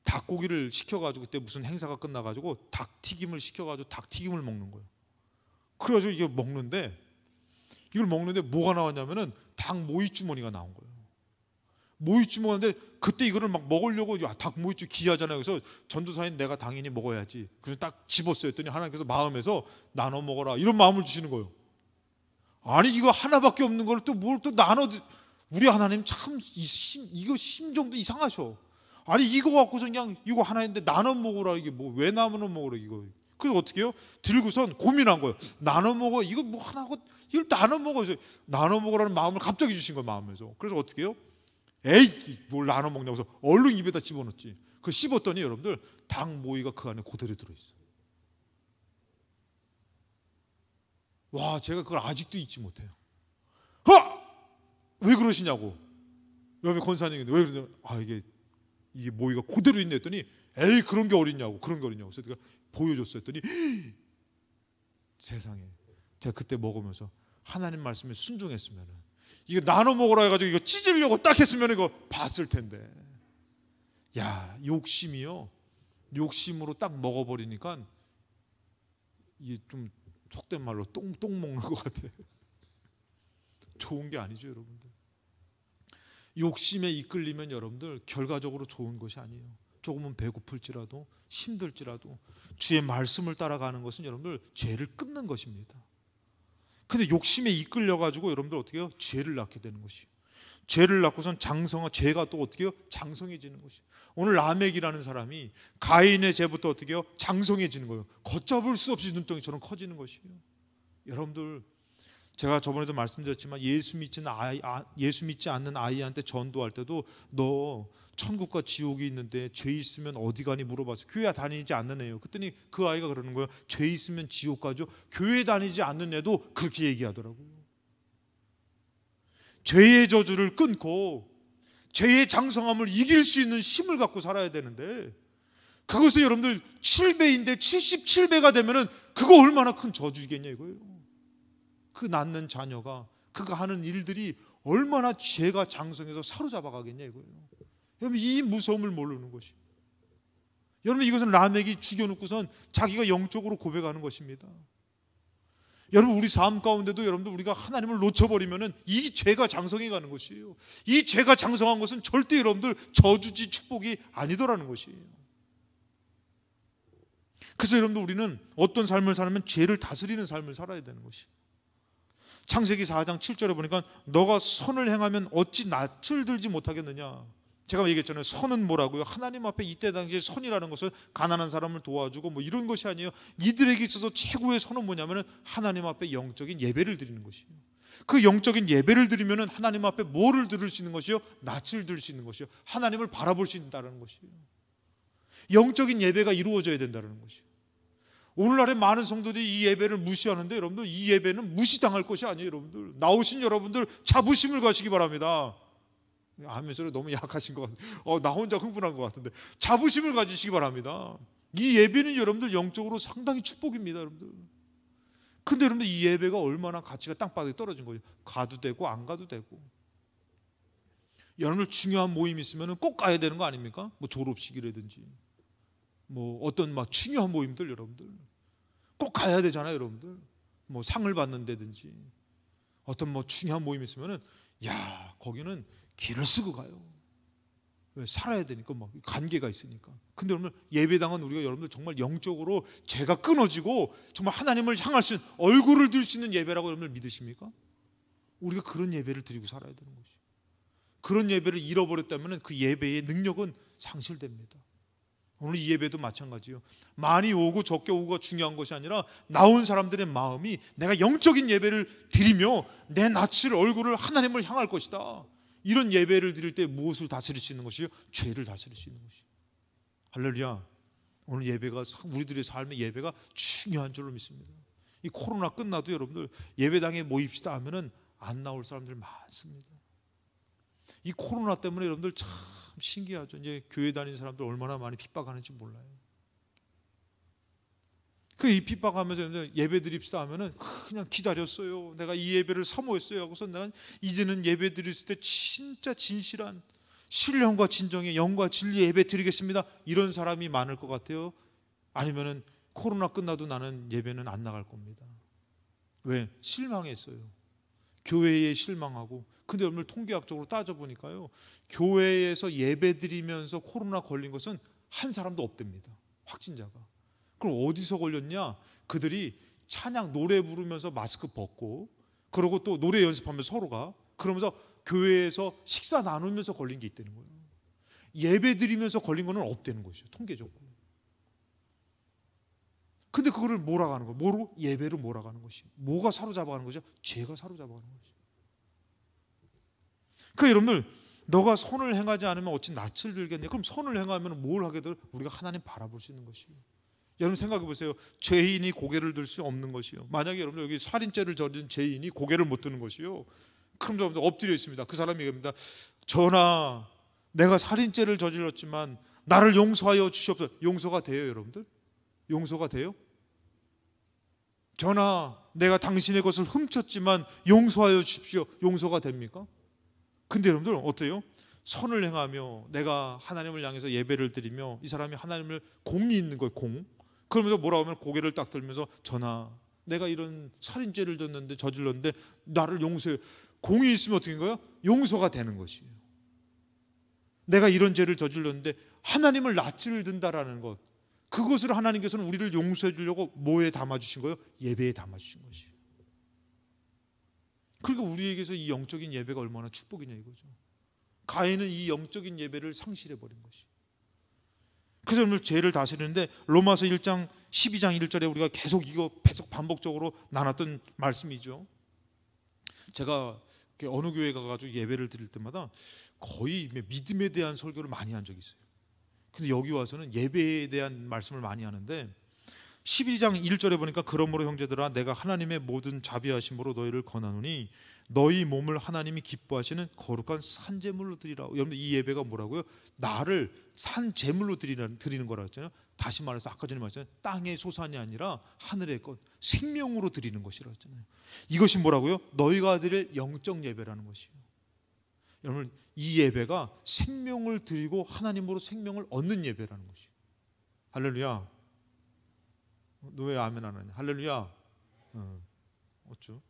닭고기를 시켜가지고 그때 무슨 행사가 끝나가지고 닭튀김을 시켜가지고 닭튀김을 먹는 거예요. 그래가지고 이게 이걸 먹는데 뭐가 나왔냐면은 닭 모이주머니가 나온 거예요. 모이주머니인데 그때 이거를 막 먹으려고 닭 모이주 귀하잖아요. 그래서 전도사인 내가 당연히 먹어야지. 그래서 딱 집었어요. 했더니 하나님께서 마음에서 나눠 먹어라 이런 마음을 주시는 거예요. 아니 이거 하나밖에 없는 걸 또 뭘 또 나눠. 우리 하나님 참 이거 심정도 이상하셔. 아니 이거 갖고서 그냥 이거 하나인데 나눠 먹으라. 이게 뭐 왜 나눠 먹으라 이거. 그래서 어떻게 해요? 들고선 고민한 거예요. 나눠 먹어. 이거 뭐 하나고 이걸 나눠 먹어. 나눠 먹으라는 마음을 갑자기 주신 거예요. 마음에서. 그래서 어떻게 해요? 에이 뭘 나눠 먹냐고 해서 얼른 입에다 집어넣었지. 그 씹었더니 여러분들 닭 모이가 그 안에 그대로 들어있어요. 와 제가 그걸 아직도 잊지 못해요. 왜 그러시냐고. 옆에 권사님인데 왜 그러냐. 이게 모이가 그대로 있네 했더니 에이 그런 게 어딨냐고. 그런 게 어딨냐고. 그래서 제가 보여줬어 했더니 세상에 제가 그때 먹으면서 하나님 말씀에 순종했으면 이거 나눠 먹으라 해가지고 이거 찢으려고 딱 했으면 이거 봤을 텐데. 야 욕심이요. 욕심으로 딱 먹어버리니까 이게 좀 속된 말로 똥 먹는 것 같아. 좋은 게 아니죠 여러분들. 욕심에 이끌리면 여러분들 결과적으로 좋은 것이 아니에요. 조금은 배고플지라도 힘들지라도 주의 말씀을 따라가는 것은 여러분들 죄를 끊는 것입니다. 근데 욕심에 이끌려가지고 여러분들 어떻게 해요? 죄를 낳게 되는 것이에요. 죄를 낳고선 죄가 또 어떻게 해요? 장성해지는 것이에요. 오늘 라멕이라는 사람이 가인의 죄부터 어떻게 해요? 장성해지는 거예요. 걷잡을 수 없이 눈덩이처럼 커지는 것이에요. 여러분들 제가 저번에도 말씀드렸지만 예수 믿지 않는 아이한테 전도할 때도 너 천국과 지옥이 있는데 죄 있으면 어디 가니 물어봤어요. 교회 다니지 않는 애예요. 그랬더니 그 아이가 그러는 거예요. 죄 있으면 지옥 가죠. 교회 다니지 않는 애도 그렇게 얘기하더라고요. 죄의 저주를 끊고 죄의 장성함을 이길 수 있는 힘을 갖고 살아야 되는데 그것을 여러분들 7배인데 77배가 되면은 그거 얼마나 큰 저주이겠냐 이거예요. 그 낳는 자녀가 그가 하는 일들이 얼마나 죄가 장성해서 사로잡아 가겠냐 이거예요. 여러분 이 무서움을 모르는 것이. 여러분 이것은 라멕이 죽여놓고선 자기가 영적으로 고백하는 것입니다. 여러분 우리 삶 가운데도 여러분들 우리가 하나님을 놓쳐버리면은 이 죄가 장성해 가는 것이에요. 이 죄가 장성한 것은 절대 여러분들 저주지 축복이 아니더라는 것이에요. 그래서 여러분들 우리는 어떤 삶을 살면 죄를 다스리는 삶을 살아야 되는 것이에요. 창세기 4장 7절에 보니까 너가 선을 행하면 어찌 낯을 들지 못하겠느냐. 제가 얘기했잖아요. 선은 뭐라고요? 하나님 앞에 이때 당시에 선이라는 것은 가난한 사람을 도와주고 뭐 이런 것이 아니에요. 이들에게 있어서 최고의 선은 뭐냐면은 하나님 앞에 영적인 예배를 드리는 것이에요. 그 영적인 예배를 드리면은 하나님 앞에 뭐를 들을 수 있는 것이요? 낯을 들을 수 있는 것이요. 하나님을 바라볼 수 있다는 것이에요. 영적인 예배가 이루어져야 된다는 것이에요. 오늘날에 많은 성도들이 이 예배를 무시하는데 여러분들 이 예배는 무시당할 것이 아니에요. 여러분들 나오신 여러분들 자부심을 가지기 바랍니다. 아멘 소리 너무 약하신 것 같아요. 나 혼자 흥분한 것 같은데 자부심을 가지시기 바랍니다. 이 예배는 여러분들 영적으로 상당히 축복입니다. 여러분들. 근데 여러분들 이 예배가 얼마나 가치가 땅바닥에 떨어진 거죠. 가도 되고 안 가도 되고. 여러분들 중요한 모임 있으면 꼭 가야 되는 거 아닙니까? 뭐 졸업식이라든지 뭐 어떤 막 중요한 모임들 여러분들 꼭 가야 되잖아요. 여러분들 뭐 상을 받는다든지 어떤 뭐 중요한 모임 있으면은 야 거기는 길을 쓰고 가요. 왜? 살아야 되니까 막 관계가 있으니까. 근데 여러분 예배당은 우리가 여러분들 정말 영적으로 죄가 끊어지고 정말 하나님을 향할 수 있는 얼굴을 들 수 있는 예배라고 여러분들 믿으십니까? 우리가 그런 예배를 드리고 살아야 되는 것이. 그런 예배를 잃어버렸다면 그 예배의 능력은 상실됩니다. 오늘 이 예배도 마찬가지예요. 많이 오고 적게 오고가 중요한 것이 아니라 나온 사람들의 마음이 내가 영적인 예배를 드리며 내 낯을 얼굴을 하나님을 향할 것이다. 이런 예배를 드릴 때 무엇을 다스릴 수 있는 것이요? 죄를 다스릴 수 있는 것이요. 할렐루야. 오늘 예배가 우리들의 삶의 예배가 중요한 줄로 믿습니다. 이 코로나 끝나도 여러분들 예배당에 모입시다 하면은 안 나올 사람들 많습니다. 이 코로나 때문에 여러분들 참 신기하죠. 이제 교회 다니는 사람들 얼마나 많이 핍박하는지 몰라요. 이 핍박하면서 예배 드립시다 하면은 그냥 기다렸어요. 내가 이 예배를 사모했어요. 하고서 난 이제는 예배 드릴 때 진짜 진실한 신령과 진정의 영과 진리 예배 드리겠습니다. 이런 사람이 많을 것 같아요. 아니면은 코로나 끝나도 나는 예배는 안 나갈 겁니다. 왜? 실망했어요. 교회에 실망하고. 근데 여러분 통계학적으로 따져보니까요, 교회에서 예배 드리면서 코로나 걸린 것은 한 사람도 없답니다. 확진자가. 그럼 어디서 걸렸냐? 그들이 찬양 노래 부르면서 마스크 벗고, 그러고 또 노래 연습하면서 서로가 그러면서 교회에서 식사 나누면서 걸린 게 있다는 거예요. 예배 드리면서 걸린 거는 없다는 것이죠, 통계적으로. 근데 그거를 몰아가는 거예요. 뭐로? 예배로 몰아가는 것이. 뭐가 사로잡아가는 거죠? 죄가 사로잡아가는 거죠. 그러니까 여러분들, 너가 선을 행하지 않으면 어찌 낯을 들겠냐? 그럼 선을 행하면 뭘 하게 돼? 우리가 하나님 바라볼 수 있는 것이에요. 여러분 생각해 보세요. 죄인이 고개를 들 수 없는 것이요. 만약에 여러분 여기 살인죄를 저지른 죄인이 고개를 못 드는 것이요. 그럼 여러분들 엎드려 있습니다. 그 사람이 얘기합니다. 전하, 내가 살인죄를 저질렀지만 나를 용서하여 주시옵소서. 용서가 돼요, 여러분들? 용서가 돼요? 전하, 내가 당신의 것을 훔쳤지만 용서하여 주십시오. 용서가 됩니까? 근데 여러분들 어때요? 선을 행하며 내가 하나님을 향해서 예배를 드리며 이 사람이 하나님을 공이 있는 거예요. 공. 그러면서 뭐라고 하면 고개를 딱 들면서 전하, 내가 이런 살인죄를 저질렀는데 나를 용서해. 공이 있으면 어떻게 된 거예요? 용서가 되는 것이에요. 내가 이런 죄를 저질렀는데 하나님을 낯을 든다라는 것, 그것을 하나님께서는 우리를 용서해 주려고 뭐에 담아주신 거예요? 예배에 담아주신 것이에요. 그러니까 우리에게서 이 영적인 예배가 얼마나 축복이냐 이거죠. 가인은 이 영적인 예배를 상실해버린 것이에요. 그래서 오늘 죄를 다스리는데 로마서 1장 12장 1절에 우리가 계속 반복적으로 나눴던 말씀이죠. 제가 어느 교회 가가지고 예배를 드릴 때마다 거의 믿음에 대한 설교를 많이 한 적이 있어요. 근데 여기 와서는 예배에 대한 말씀을 많이 하는데 12장 1절에 보니까 그러므로 형제들아 내가 하나님의 모든 자비하심으로 너희를 권하노니 너희 몸을 하나님이 기뻐하시는 거룩한 산제물로 드리라. 여러분 이 예배가 뭐라고요? 나를 산제물로 드리는 거라고 했잖아요. 다시 말해서 아까 전에 말했잖아요. 땅의 소산이 아니라 하늘의 것, 생명으로 드리는 것이라고 했잖아요. 이것이 뭐라고요? 너희가 드릴 영적 예배라는 것이에요. 여러분 이 예배가 생명을 드리고 하나님으로 생명을 얻는 예배라는 것이에요. 할렐루야. 너 왜 아멘 안 하냐? 할렐루야. 어쩌?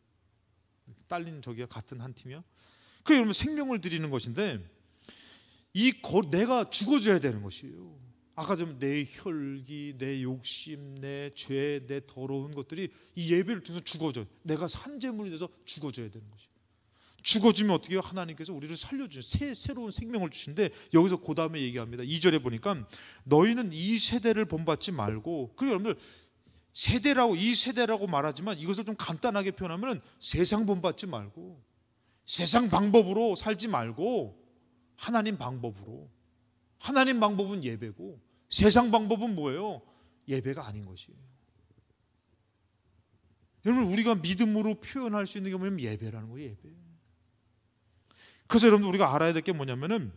딸린 저기야 같은 한 팀이야? 그 여러분 생명을 드리는 것인데 내가 죽어져야 되는 것이에요. 아까 좀 내 혈기, 내 욕심, 내 죄, 내 더러운 것들이 이 예배를 통해서 죽어져. 내가 산제물이 돼서 죽어져야 되는 것이에요. 죽어지면 어떻게 해요? 하나님께서 우리를 살려주셔. 새로운 생명을 주시는데 여기서 그 다음에 얘기합니다. 2절에 보니까 너희는 이 세대를 본받지 말고, 그리고 여러분들 이 세대라고 말하지만 이것을 좀 간단하게 표현하면 세상 본받지 말고 세상 방법으로 살지 말고 하나님 방법으로. 하나님 방법은 예배고 세상 방법은 뭐예요? 예배가 아닌 것이에요. 여러분 우리가 믿음으로 표현할 수 있는 게 뭐냐면 예배라는 거예요. 예배. 그래서 여러분 우리가 알아야 될 게 뭐냐면은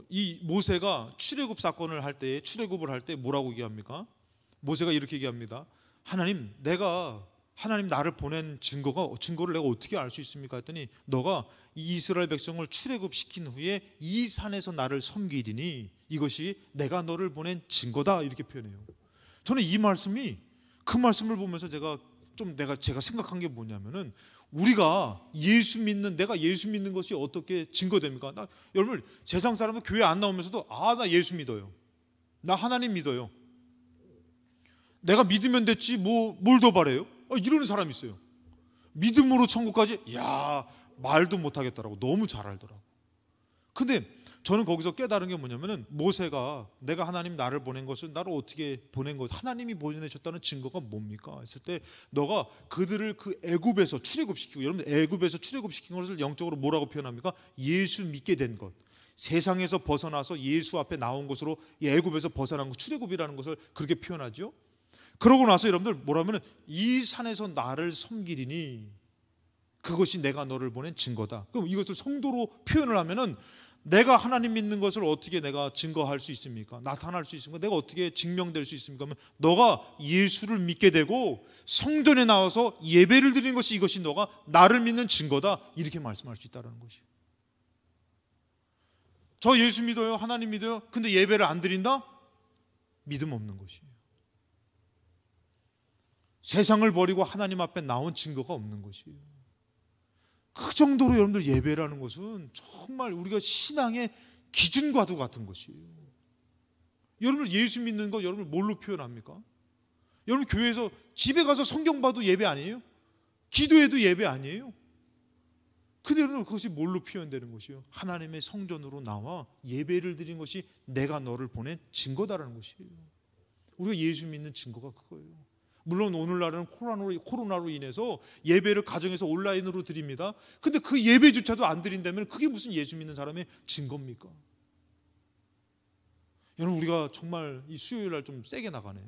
이 모세가 출애굽을 할 때 뭐라고 얘기합니까? 모세가 이렇게 얘기합니다. 하나님 나를 보낸 증거를 내가 어떻게 알 수 있습니까? 했더니 너가 이 이스라엘 백성을 출애굽시킨 후에 이 산에서 나를 섬기리니 이것이 내가 너를 보낸 증거다, 이렇게 표현해요. 저는 이 말씀이 그 말씀을 보면서 제가 생각한 게 뭐냐면은 내가 예수 믿는 것이 어떻게 증거됩니까? 여러분 세상 사람은 교회 안 나오면서도 나 예수 믿어요. 나 하나님 믿어요. 내가 믿으면 됐지 뭘 더 바래요? 이러는 사람이 있어요. 믿음으로 천국까지 말도 못하겠더라고. 너무 잘 알더라고. 근데 저는 거기서 깨달은 게 뭐냐면은 모세가 내가 하나님 나를 보낸 것을 나를 어떻게 보낸 것, 하나님이 보내셨다는 증거가 뭡니까? 했을 때 너가 그들을 그 애굽에서 출애굽시키고, 여러분 애굽에서 출애굽시킨 것을 영적으로 뭐라고 표현합니까? 예수 믿게 된 것. 세상에서 벗어나서 예수 앞에 나온 것으로 애굽에서 벗어난 것, 출애굽이라는 것을 그렇게 표현하죠. 그러고 나서 여러분들 뭐라면 이 산에서 나를 섬기리니 그것이 내가 너를 보낸 증거다. 그럼 이것을 성도로 표현을 하면은 내가 하나님 믿는 것을 어떻게 내가 증거할 수 있습니까? 나타날 수 있습니까? 내가 어떻게 증명될 수 있습니까? 그러면 너가 예수를 믿게 되고 성전에 나와서 예배를 드리는 것이 이것이 너가 나를 믿는 증거다. 이렇게 말씀할 수 있다는 것이에요. 저 예수 믿어요. 하나님 믿어요. 근데 예배를 안 드린다? 믿음 없는 것이에요. 세상을 버리고 하나님 앞에 나온 증거가 없는 것이에요. 그 정도로 여러분들 예배라는 것은 정말 우리가 신앙의 기준과도 같은 것이에요. 여러분들 예수 믿는 거 여러분들 뭘로 표현합니까? 여러분 교회에서 집에 가서 성경 봐도 예배 아니에요? 기도해도 예배 아니에요? 근데 여러분 그것이 뭘로 표현되는 것이에요? 하나님의 성전으로 나와 예배를 드린 것이 내가 너를 보낸 증거다라는 것이에요. 우리가 예수 믿는 증거가 그거예요. 물론 오늘날은 코로나로 인해서 예배를 가정에서 온라인으로 드립니다. 근데 그 예배조차도 안 드린다면 그게 무슨 예수 믿는 사람의 증거입니까? 여러분 우리가 정말 이 수요일 날 좀 세게 나가네.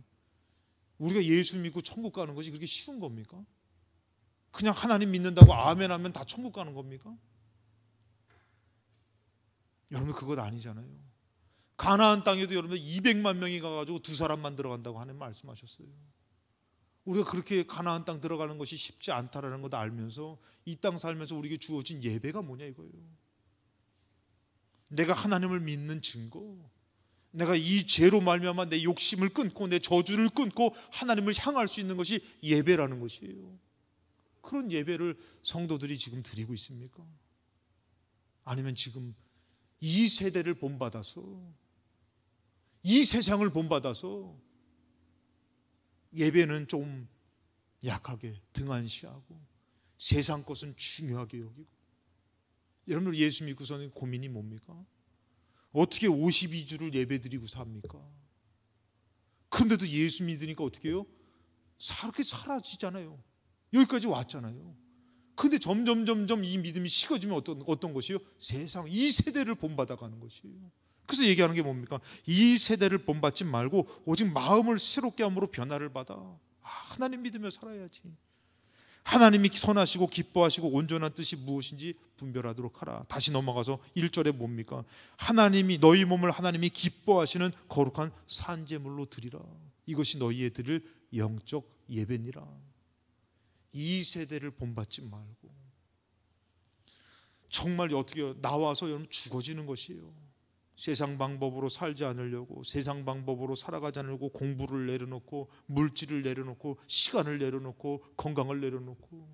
우리가 예수 믿고 천국 가는 것이 그렇게 쉬운 겁니까? 그냥 하나님 믿는다고 아멘 하면 다 천국 가는 겁니까? 여러분 그것 아니잖아요. 가나안 땅에도 여러분 200만 명이 가가지고 2사람만 들어간다고 하나님 말씀하셨어요. 우리가 그렇게 가나안 땅 들어가는 것이 쉽지 않다라는 것도 알면서 이 땅 살면서 우리에게 주어진 예배가 뭐냐 이거예요. 내가 하나님을 믿는 증거, 내가 이 죄로 말미암아 내 욕심을 끊고 내 저주를 끊고 하나님을 향할 수 있는 것이 예배라는 것이에요. 그런 예배를 성도들이 지금 드리고 있습니까? 아니면 지금 이 세대를 본받아서 이 세상을 본받아서 예배는 좀 약하게 등한시하고 세상 것은 중요하게 여기고, 여러분들 예수 믿고서는 고민이 뭡니까? 어떻게 52주를 예배드리고 삽니까? 그런데도 예수 믿으니까 어떻게 해요? 그렇게 사라지잖아요. 여기까지 왔잖아요. 근데 점점 이 믿음이 식어지면 어떤 것이요? 세상 이 세대를 본받아가는 것이에요. 그래서 얘기하는 게 뭡니까? 이 세대를 본받지 말고 오직 마음을 새롭게 함으로 변화를 받아. 하나님 믿으며 살아야지. 하나님이 선하시고 기뻐하시고 온전한 뜻이 무엇인지 분별하도록 하라. 다시 넘어가서 1절에 뭡니까? 하나님이 너희 몸을 하나님이 기뻐하시는 거룩한 산제물로 드리라. 이것이 너희의 드릴 영적 예배니라. 이 세대를 본받지 말고 정말 어떻게 나와서 여러분 죽어지는 것이에요. 세상 방법으로 살지 않으려고, 세상 방법으로 살아가지 않으려고 공부를 내려놓고 물질을 내려놓고 시간을 내려놓고 건강을 내려놓고.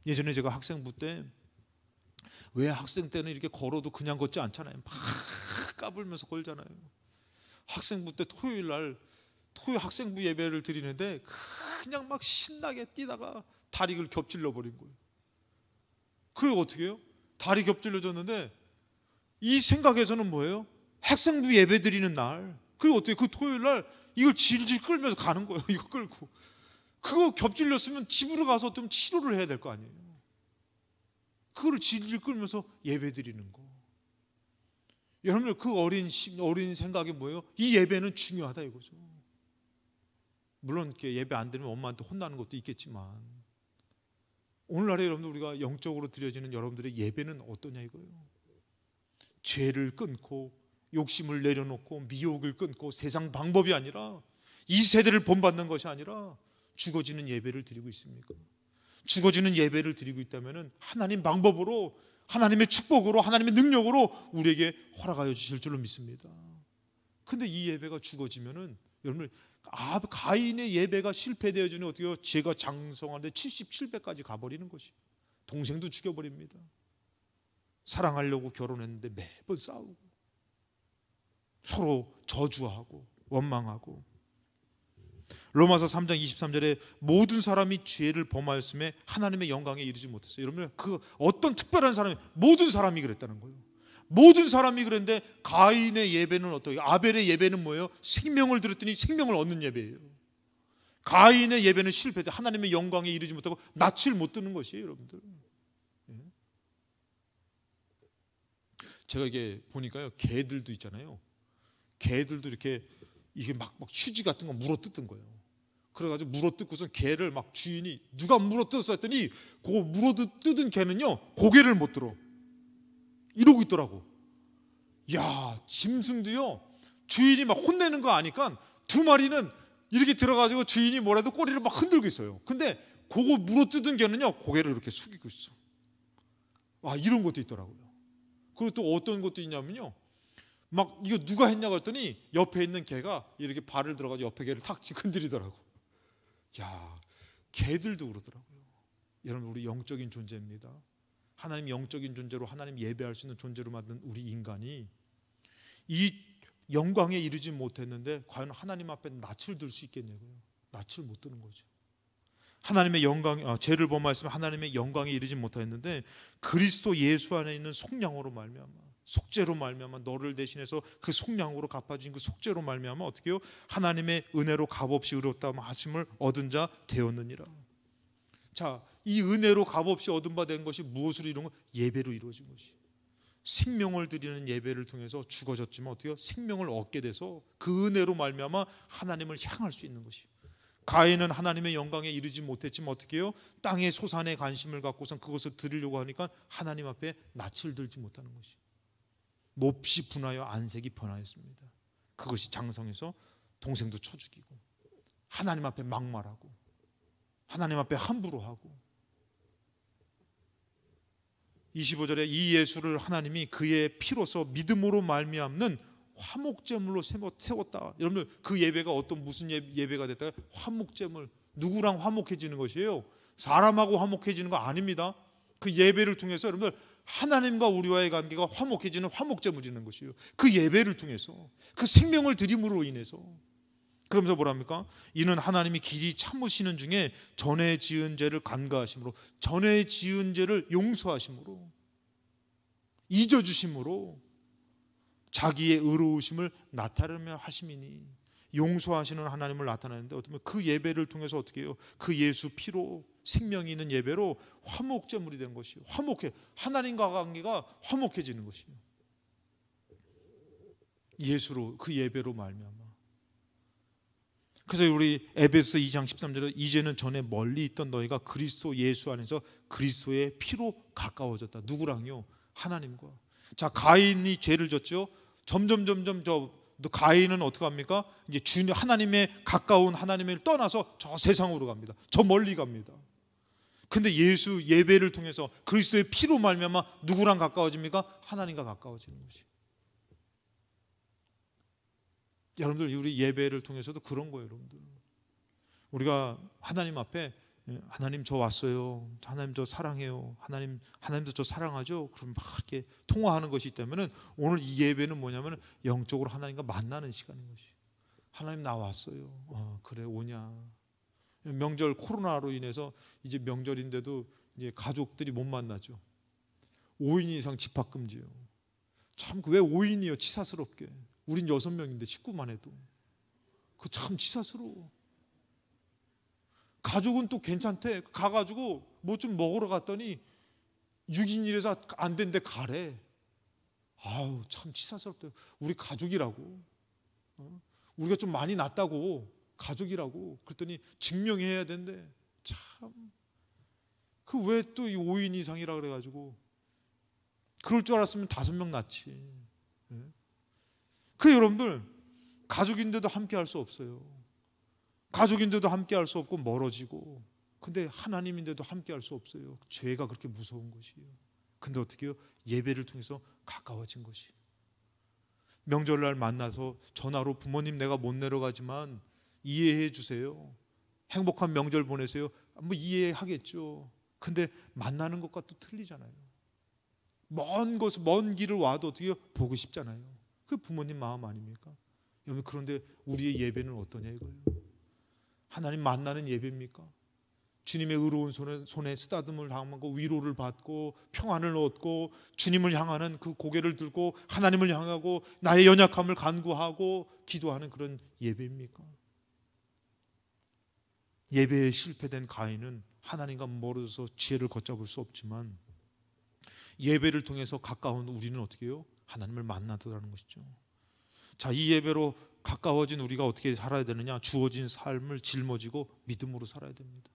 예전에 제가 학생부 때, 왜 학생 때는 이렇게 걸어도 그냥 걷지 않잖아요. 막 까불면서 걸잖아요. 학생부 때 토요일 날 학생부 예배를 드리는데 그냥 막 신나게 뛰다가 다리를 겹질러 버린 거예요. 그리고 어떻게 해요? 다리 겹질러졌는데 이 생각에서는 뭐예요? 학생부 예배 드리는 날, 그리고 어떻게 그 토요일 날 이걸 질질 끌면서 가는 거예요. 이거 끌고. 그거 겹질렸으면 집으로 가서 좀 치료를 해야 될 거 아니에요. 그거를 질질 끌면서 예배 드리는 거. 여러분들 그 어린 생각이 뭐예요? 이 예배는 중요하다 이거죠. 물론 이렇게 예배 안 드리면 엄마한테 혼나는 것도 있겠지만, 오늘날에 여러분들 우리가 영적으로 드려지는 여러분들의 예배는 어떠냐 이거예요. 죄를 끊고 욕심을 내려놓고 미혹을 끊고 세상 방법이 아니라 이 세대를 본받는 것이 아니라 죽어지는 예배를 드리고 있습니까? 죽어지는 예배를 드리고 있다면 하나님 방법으로, 하나님의 축복으로, 하나님의 능력으로 우리에게 허락하여 주실 줄로 믿습니다. 근데 이 예배가 죽어지면은 여러분들 가인의 예배가 실패되어지는 어떻게 해요? 죄가 장성하는데 77배까지 가버리는 것이, 동생도 죽여버립니다. 사랑하려고 결혼했는데 매번 싸우고 서로 저주하고 원망하고. 로마서 3장 23절에 모든 사람이 죄를 범하였음에 하나님의 영광에 이르지 못했어요. 여러분 그 어떤 특별한 사람이, 모든 사람이 그랬다는 거예요. 모든 사람이 그랬는데 가인의 예배는 어떠해요? 아벨의 예배는 뭐예요? 생명을 드렸더니 생명을 얻는 예배예요. 가인의 예배는 실패돼 하나님의 영광에 이르지 못하고 낯을 못 드는 것이에요. 여러분들 제가 이게 보니까요, 개들도 있잖아요. 개들도 이렇게 이게 막 휴지 같은 거 물어뜯던 거예요. 그래가지고 물어뜯고서 개를 막 주인이 누가 물어뜯었어 했더니 그 물어뜯은 개는요 고개를 못 들어 이러고 있더라고. 야, 짐승도요 주인이 막 혼내는 거 아니까 두 마리는 이렇게 들어가지고 주인이 뭐라도 꼬리를 막 흔들고 있어요. 근데 그거 물어뜯은 개는요 고개를 이렇게 숙이고 있어. 와, 이런 것도 있더라고요. 그리고 또 어떤 것도 있냐면요, 막 이거 누가 했냐고 했더니 옆에 있는 개가 이렇게 발을 들어가지고 옆에 개를 탁 건드리더라고. 야, 개들도 그러더라고요. 여러분, 우리 영적인 존재입니다. 하나님 영적인 존재로 하나님 예배할 수 있는 존재로 만든 우리 인간이 이 영광에 이르지 못했는데 과연 하나님 앞에 낯을 들 수 있겠냐고요. 낯을 못 드는 거죠. 하나님의 영광, 죄를 범하였으면 하나님의 영광에 이르지 못하였는데 그리스도 예수 안에 있는 속량으로 말미암아, 속죄로 말미암아, 너를 대신해서 그 속량으로 갚아진 그 속죄로 말미암아 어떻게 해요? 하나님의 은혜로 값없이 의롭다 하심을 얻은 자 되었느니라. 자, 이 은혜로 값없이 얻은 바 된 것이 무엇으로 이룬 것? 예배로 이루어진 것이. 생명을 드리는 예배를 통해서 죽어졌지만 어떻게 해요? 생명을 얻게 돼서 그 은혜로 말미암아 하나님을 향할 수 있는 것이. 가인은 하나님의 영광에 이르지 못했지만 어떻게 해요? 땅의 소산에 관심을 갖고선 그것을 드리려고 하니까 하나님 앞에 낯을 들지 못하는 것이. 몹시 분하여 안색이 변하였습니다. 그것이 장성해서 동생도 쳐 죽이고 하나님 앞에 막말하고 하나님 앞에 함부로 하고. 25절에 이 예수를 하나님이 그의 피로서 믿음으로 말미암는 화목제물로 세웠다. 여러분들, 그 예배가 무슨 예배가 됐다? 화목제물. 누구랑 화목해지는 것이에요? 사람하고 화목해지는 거 아닙니다. 그 예배를 통해서 여러분들 하나님과 우리와의 관계가 화목해지는 화목제물이는 것이에요. 그 예배를 통해서, 그 생명을 드림으로 인해서. 그러면서 뭐랍니까? 이는 하나님이 길이 참으시는 중에 전에 지은 죄를 간과하심으로, 전에 지은 죄를 용서하심으로, 잊어주심으로 자기의 의로우심을 나타내며 하심이니. 용서하시는 하나님을 나타내는데 어떻게 그 예배를 통해서 어떻게 해요? 그 예수 피로 생명이 있는 예배로 화목제물이 된 것이요. 화목해, 하나님과 관계가 화목해지는 것이요. 예수로, 그 예배로 말미암아. 그래서 우리 에베소 2장 13절에 이제는 전에 멀리 있던 너희가 그리스도 예수 안에서 그리스도의 피로 가까워졌다. 누구랑요? 하나님과. 자, 가인이 죄를 졌죠. 점점 가인은 어떻게 합니까? 이제 하나님의 가까운 하나님을 떠나서 저 세상으로 갑니다. 저 멀리 갑니다. 근데 예수 예배를 통해서 그리스도의 피로 말미암아 누구랑 가까워집니까? 하나님과 가까워지는 것이. 여러분들, 우리 예배를 통해서도 그런 거예요. 여러분들, 우리가 하나님 앞에 하나님 저 왔어요, 하나님 저 사랑해요, 하나님도 저 사랑하죠. 그럼 막 이렇게 통화하는 것이 있다면은 오늘 이 예배는 뭐냐면 영적으로 하나님과 만나는 시간인 것이. 하나님 나 왔어요. 그래 오냐. 명절 코로나로 인해서 이제 명절인데도 이제 가족들이 못 만나죠. 5인 이상 집합 금지요. 참, 왜 5인이요? 치사스럽게. 우린 6명인데 식구만 해도 그 참 치사스러워. 가족은 또 괜찮대. 가가지고 뭐 좀 먹으러 갔더니 6인이라서 안 된대 가래. 아우, 참 치사스럽다. 우리 가족이라고. 우리가 좀 많이 낫다고, 가족이라고. 그랬더니 증명해야 된대. 참, 그 왜 또 5인 이상이라 그래가지고. 그럴 줄 알았으면 5명 낫지. 그 여러분들, 가족인데도 함께 할 수 없어요. 가족인데도 함께 할 수 없고 멀어지고. 근데 하나님인데도 함께 할 수 없어요. 죄가 그렇게 무서운 것이에요. 근데 어떻게 해요? 예배를 통해서 가까워진 것이. 명절날 만나서 전화로 부모님 내가 못 내려가지만 이해해 주세요. 행복한 명절 보내세요. 뭐 이해하겠죠. 근데 만나는 것과 또 틀리잖아요. 먼 길을 와도 어떻게 해요? 보고 싶잖아요. 그 부모님 마음 아닙니까? 여러분, 그런데 우리의 예배는 어떠냐 이거예요. 하나님 만나는 예배입니까? 주님의 의로운 손에 쓰다듬을 당하고 위로를 받고 평안을 얻고 주님을 향하는 그 고개를 들고 하나님을 향하고 나의 연약함을 간구하고 기도하는 그런 예배입니까? 예배에 실패된 가인은 하나님과 멀어져서 지혜를 걷잡을 수 없지만 예배를 통해서 가까운 우리는 어떻게 해요? 하나님을 만나더라는 것이죠. 자, 이 예배로 가까워진 우리가 어떻게 살아야 되느냐? 주어진 삶을 짊어지고 믿음으로 살아야 됩니다.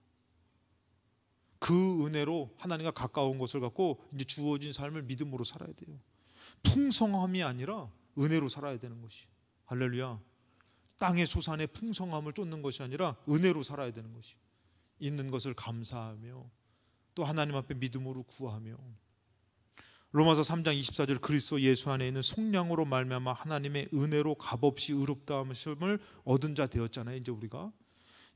그 은혜로 하나님과 가까운 것을 갖고 이제 주어진 삶을 믿음으로 살아야 돼요. 풍성함이 아니라 은혜로 살아야 되는 것이. 할렐루야. 땅의 소산의 풍성함을 쫓는 것이 아니라 은혜로 살아야 되는 것이. 있는 것을 감사하며 또 하나님 앞에 믿음으로 구하며. 로마서 3장 24절 그리스도 예수 안에 있는 속량으로 말미암아 하나님의 은혜로 값없이 의롭다 하심을 얻은 자 되었잖아요. 이제 우리가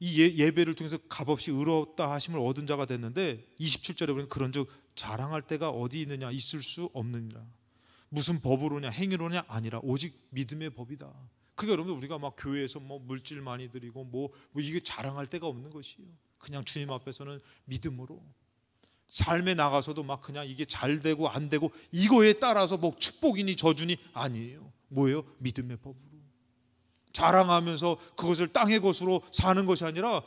이 예배를 통해서 값없이 의롭다 하심을 얻은 자가 됐는데 27절에 보면 그런즉 자랑할 때가 어디 있느냐? 있을 수 없느니라. 무슨 법으로냐? 행위로냐? 아니라 오직 믿음의 법이다. 그러니까 여러분들 우리가 막 교회에서 뭐 물질 많이 드리고 뭐 이게 자랑할 데가 없는 것이에요. 그냥 주님 앞에서는 믿음으로 삶에 나가서도 막 그냥 이게 잘 되고 안 되고 이거에 따라서 뭐 축복이니 저주니 아니에요. 뭐예요? 믿음의 법으로 자랑하면서 그것을 땅의 것으로 사는 것이 아니라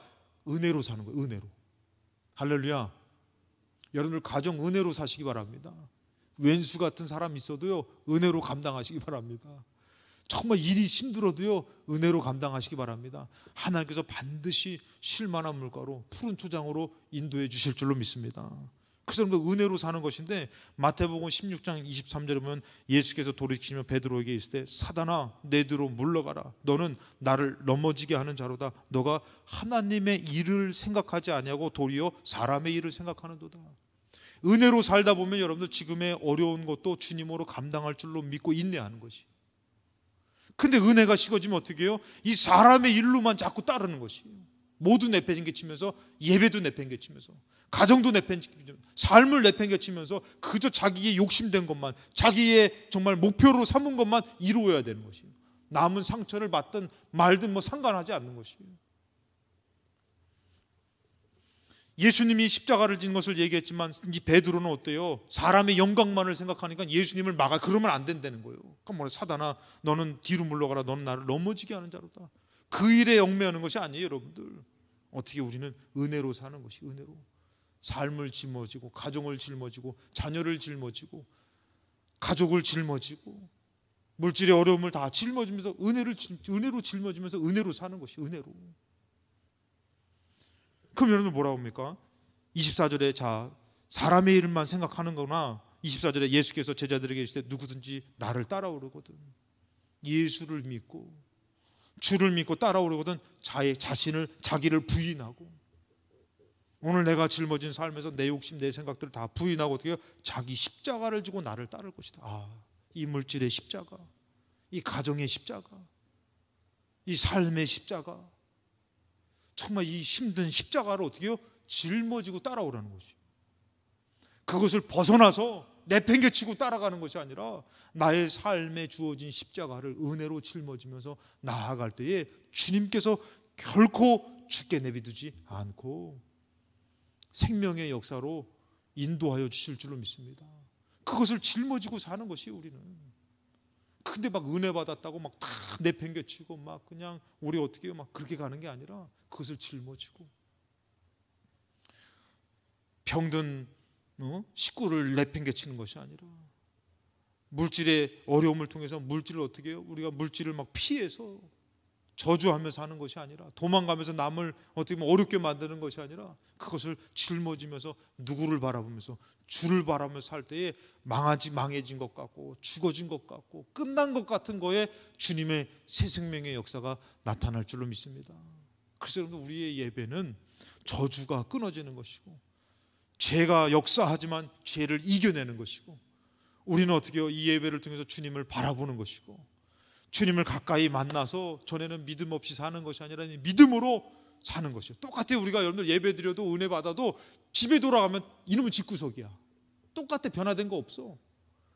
은혜로 사는 거예요. 은혜로. 할렐루야. 여러분들 가정 은혜로 사시기 바랍니다. 왼수 같은 사람 있어도요 은혜로 감당하시기 바랍니다. 정말 일이 힘들어도요 은혜로 감당하시기 바랍니다. 하나님께서 반드시 쉴만한 물가로 푸른 초장으로 인도해 주실 줄로 믿습니다. 그래서 은혜로 사는 것인데 마태복음 16장 23절에 보면 예수께서 돌이키시며 베드로에게 이르시되 사단아 내 뒤로 물러가라. 너는 나를 넘어지게 하는 자로다. 너가 하나님의 일을 생각하지 아니하고 도리어 사람의 일을 생각하는도다. 은혜로 살다 보면 여러분들 지금의 어려운 것도 주님으로 감당할 줄로 믿고 인내하는 것이. 근데 은혜가 식어지면 어떻게 해요? 이 사람의 일로만 자꾸 따르는 것이에요. 모두 내팽개치면서 예배도 내팽개치면서 가정도 내팽개치면서 삶을 내팽개치면서 그저 자기의 욕심된 것만 자기의 정말 목표로 삼은 것만 이루어야 되는 것이에요. 남은 상처를 받든 말든 뭐 상관하지 않는 것이에요. 예수님이 십자가를 진 것을 얘기했지만 이 베드로는 어때요? 사람의 영광만을 생각하니까 예수님을 그러면 안 된다는 거예요. 그럼 뭐래? 사단아 너는 뒤로 물러가라. 너는 나를 넘어지게 하는 자로다. 그 일에 얽매이는 것이 아니에요. 여러분들 어떻게 우리는 은혜로 사는 것이. 은혜로 삶을 짊어지고 가정을 짊어지고 자녀를 짊어지고 가족을 짊어지고 물질의 어려움을 다 짊어지면서 은혜로 짊어지면서 은혜로 사는 것이. 은혜로. 그럼 여러분들 뭐라고 합니까? 24절에 자 사람의 일만 생각하는 거나 24절에 예수께서 제자들에게 이르시되 누구든지 나를 따라오려거든 예수를 믿고 주를 믿고 따라오려거든 자기를 부인하고 오늘 내가 짊어진 삶에서 내 욕심 내 생각들을 다 부인하고 어떻게 해요? 자기 십자가를 지고 나를 따를 것이다. 이 물질의 십자가, 이 가정의 십자가, 이 삶의 십자가, 정말 이 힘든 십자가를 어떻게 해요? 짊어지고 따라오라는 것이에요. 그것을 벗어나서 내팽개치고 따라가는 것이 아니라 나의 삶에 주어진 십자가를 은혜로 짊어지면서 나아갈 때에 주님께서 결코 죽게 내비두지 않고 생명의 역사로 인도하여 주실 줄로 믿습니다. 그것을 짊어지고 사는 것이 우리는. 근데 막 은혜 받았다고 막 다 내팽개치고 막 그냥 우리 어떻게 해요? 막 그렇게 가는 게 아니라 그것을 짊어지고 병든 식구를 내팽개치는 것이 아니라 물질의 어려움을 통해서 물질을 어떻게 해요? 우리가 물질을 막 피해서 저주하면서 하는 것이 아니라 도망가면서 남을 어떻게 보면 어렵게 만드는 것이 아니라 그것을 짊어지면서 누구를 바라보면서 주를 바라보면서 살 때에 망해진 것 같고 죽어진 것 같고 끝난 것 같은 거에 주님의 새 생명의 역사가 나타날 줄로 믿습니다. 그래서 여러분 우리의 예배는 저주가 끊어지는 것이고 죄가 역사하지만 죄를 이겨내는 것이고 우리는 어떻게 해요? 이 예배를 통해서 주님을 바라보는 것이고 주님을 가까이 만나서 전에는 믿음 없이 사는 것이 아니라 믿음으로 사는 것이요. 똑같아요. 우리가 여러분들 예배 드려도 은혜 받아도 집에 돌아가면 이놈은 집구석이야. 똑같아. 변화된 거 없어.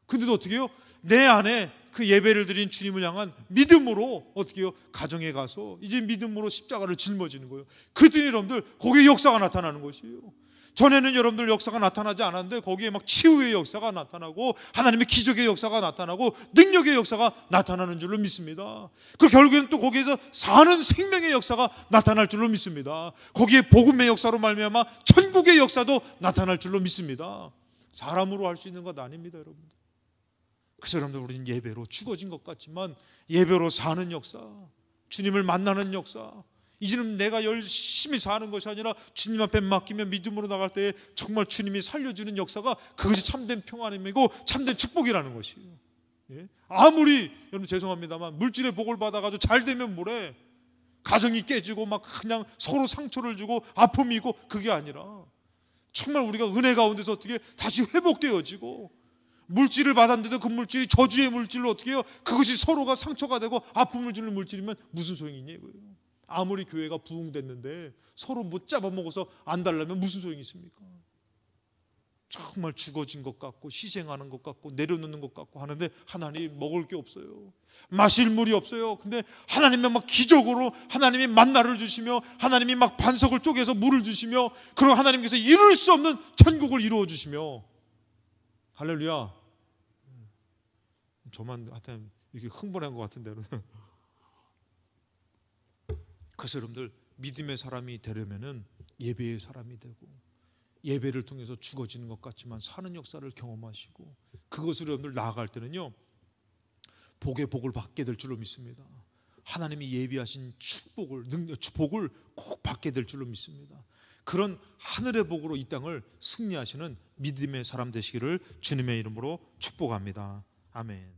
근데도 어떻게 해요? 내 안에 그 예배를 드린 주님을 향한 믿음으로 어떻게 해요? 가정에 가서 이제 믿음으로 십자가를 짊어지는 거예요. 그랬더니 여러분들 거기에 역사가 나타나는 것이에요. 전에는 여러분들 역사가 나타나지 않았는데 거기에 막 치유의 역사가 나타나고 하나님의 기적의 역사가 나타나고 능력의 역사가 나타나는 줄로 믿습니다. 그 결국에는 또 거기에서 사는 생명의 역사가 나타날 줄로 믿습니다. 거기에 복음의 역사로 말미암아 천국의 역사도 나타날 줄로 믿습니다. 사람으로 할 수 있는 것 아닙니다, 여러분들. 그래서 여러분들 우리는 예배로 죽어진 것 같지만 예배로 사는 역사, 주님을 만나는 역사, 이제는 내가 열심히 사는 것이 아니라 주님 앞에 맡기며 믿음으로 나갈 때 정말 주님이 살려주는 역사가, 그것이 참된 평안임이고 참된 축복이라는 것이에요. 예? 아무리 여러분 죄송합니다만 물질의 복을 받아가지고 잘 되면 뭐래, 가정이 깨지고 막 그냥 서로 상처를 주고 아픔이고, 그게 아니라 정말 우리가 은혜 가운데서 어떻게 다시 회복되어지고, 물질을 받았는데도 그 물질이 저주의 물질로 어떻게 해요? 그것이 서로가 상처가 되고 아픔을 주는 물질이면 무슨 소용이 있냐 이거예요. 아무리 교회가 부흥됐는데 서로 못 잡아먹어서 안 달라면 무슨 소용이 있습니까? 정말 죽어진 것 같고 희생하는 것 같고 내려놓는 것 같고 하는데 하나님 먹을 게 없어요. 마실 물이 없어요. 근데 하나님이 막 기적으로 하나님이 만나를 주시며 하나님이 막 반석을 쪼개서 물을 주시며, 그리고 하나님께서 이룰 수 없는 천국을 이루어 주시며, 할렐루야. 저만 하여튼 이렇게 흥분한 것 같은데 그래서 여러분들 믿음의 사람이 되려면은 예배의 사람이 되고, 예배를 통해서 죽어지는 것 같지만 사는 역사를 경험하시고, 그것으로 여러분들 나아갈 때는요 복의 복을 받게 될 줄로 믿습니다. 하나님이 예비하신 축복을, 복을 꼭 받게 될 줄로 믿습니다. 그런 하늘의 복으로 이 땅을 승리하시는 믿음의 사람 되시기를 주님의 이름으로 축복합니다. 아멘.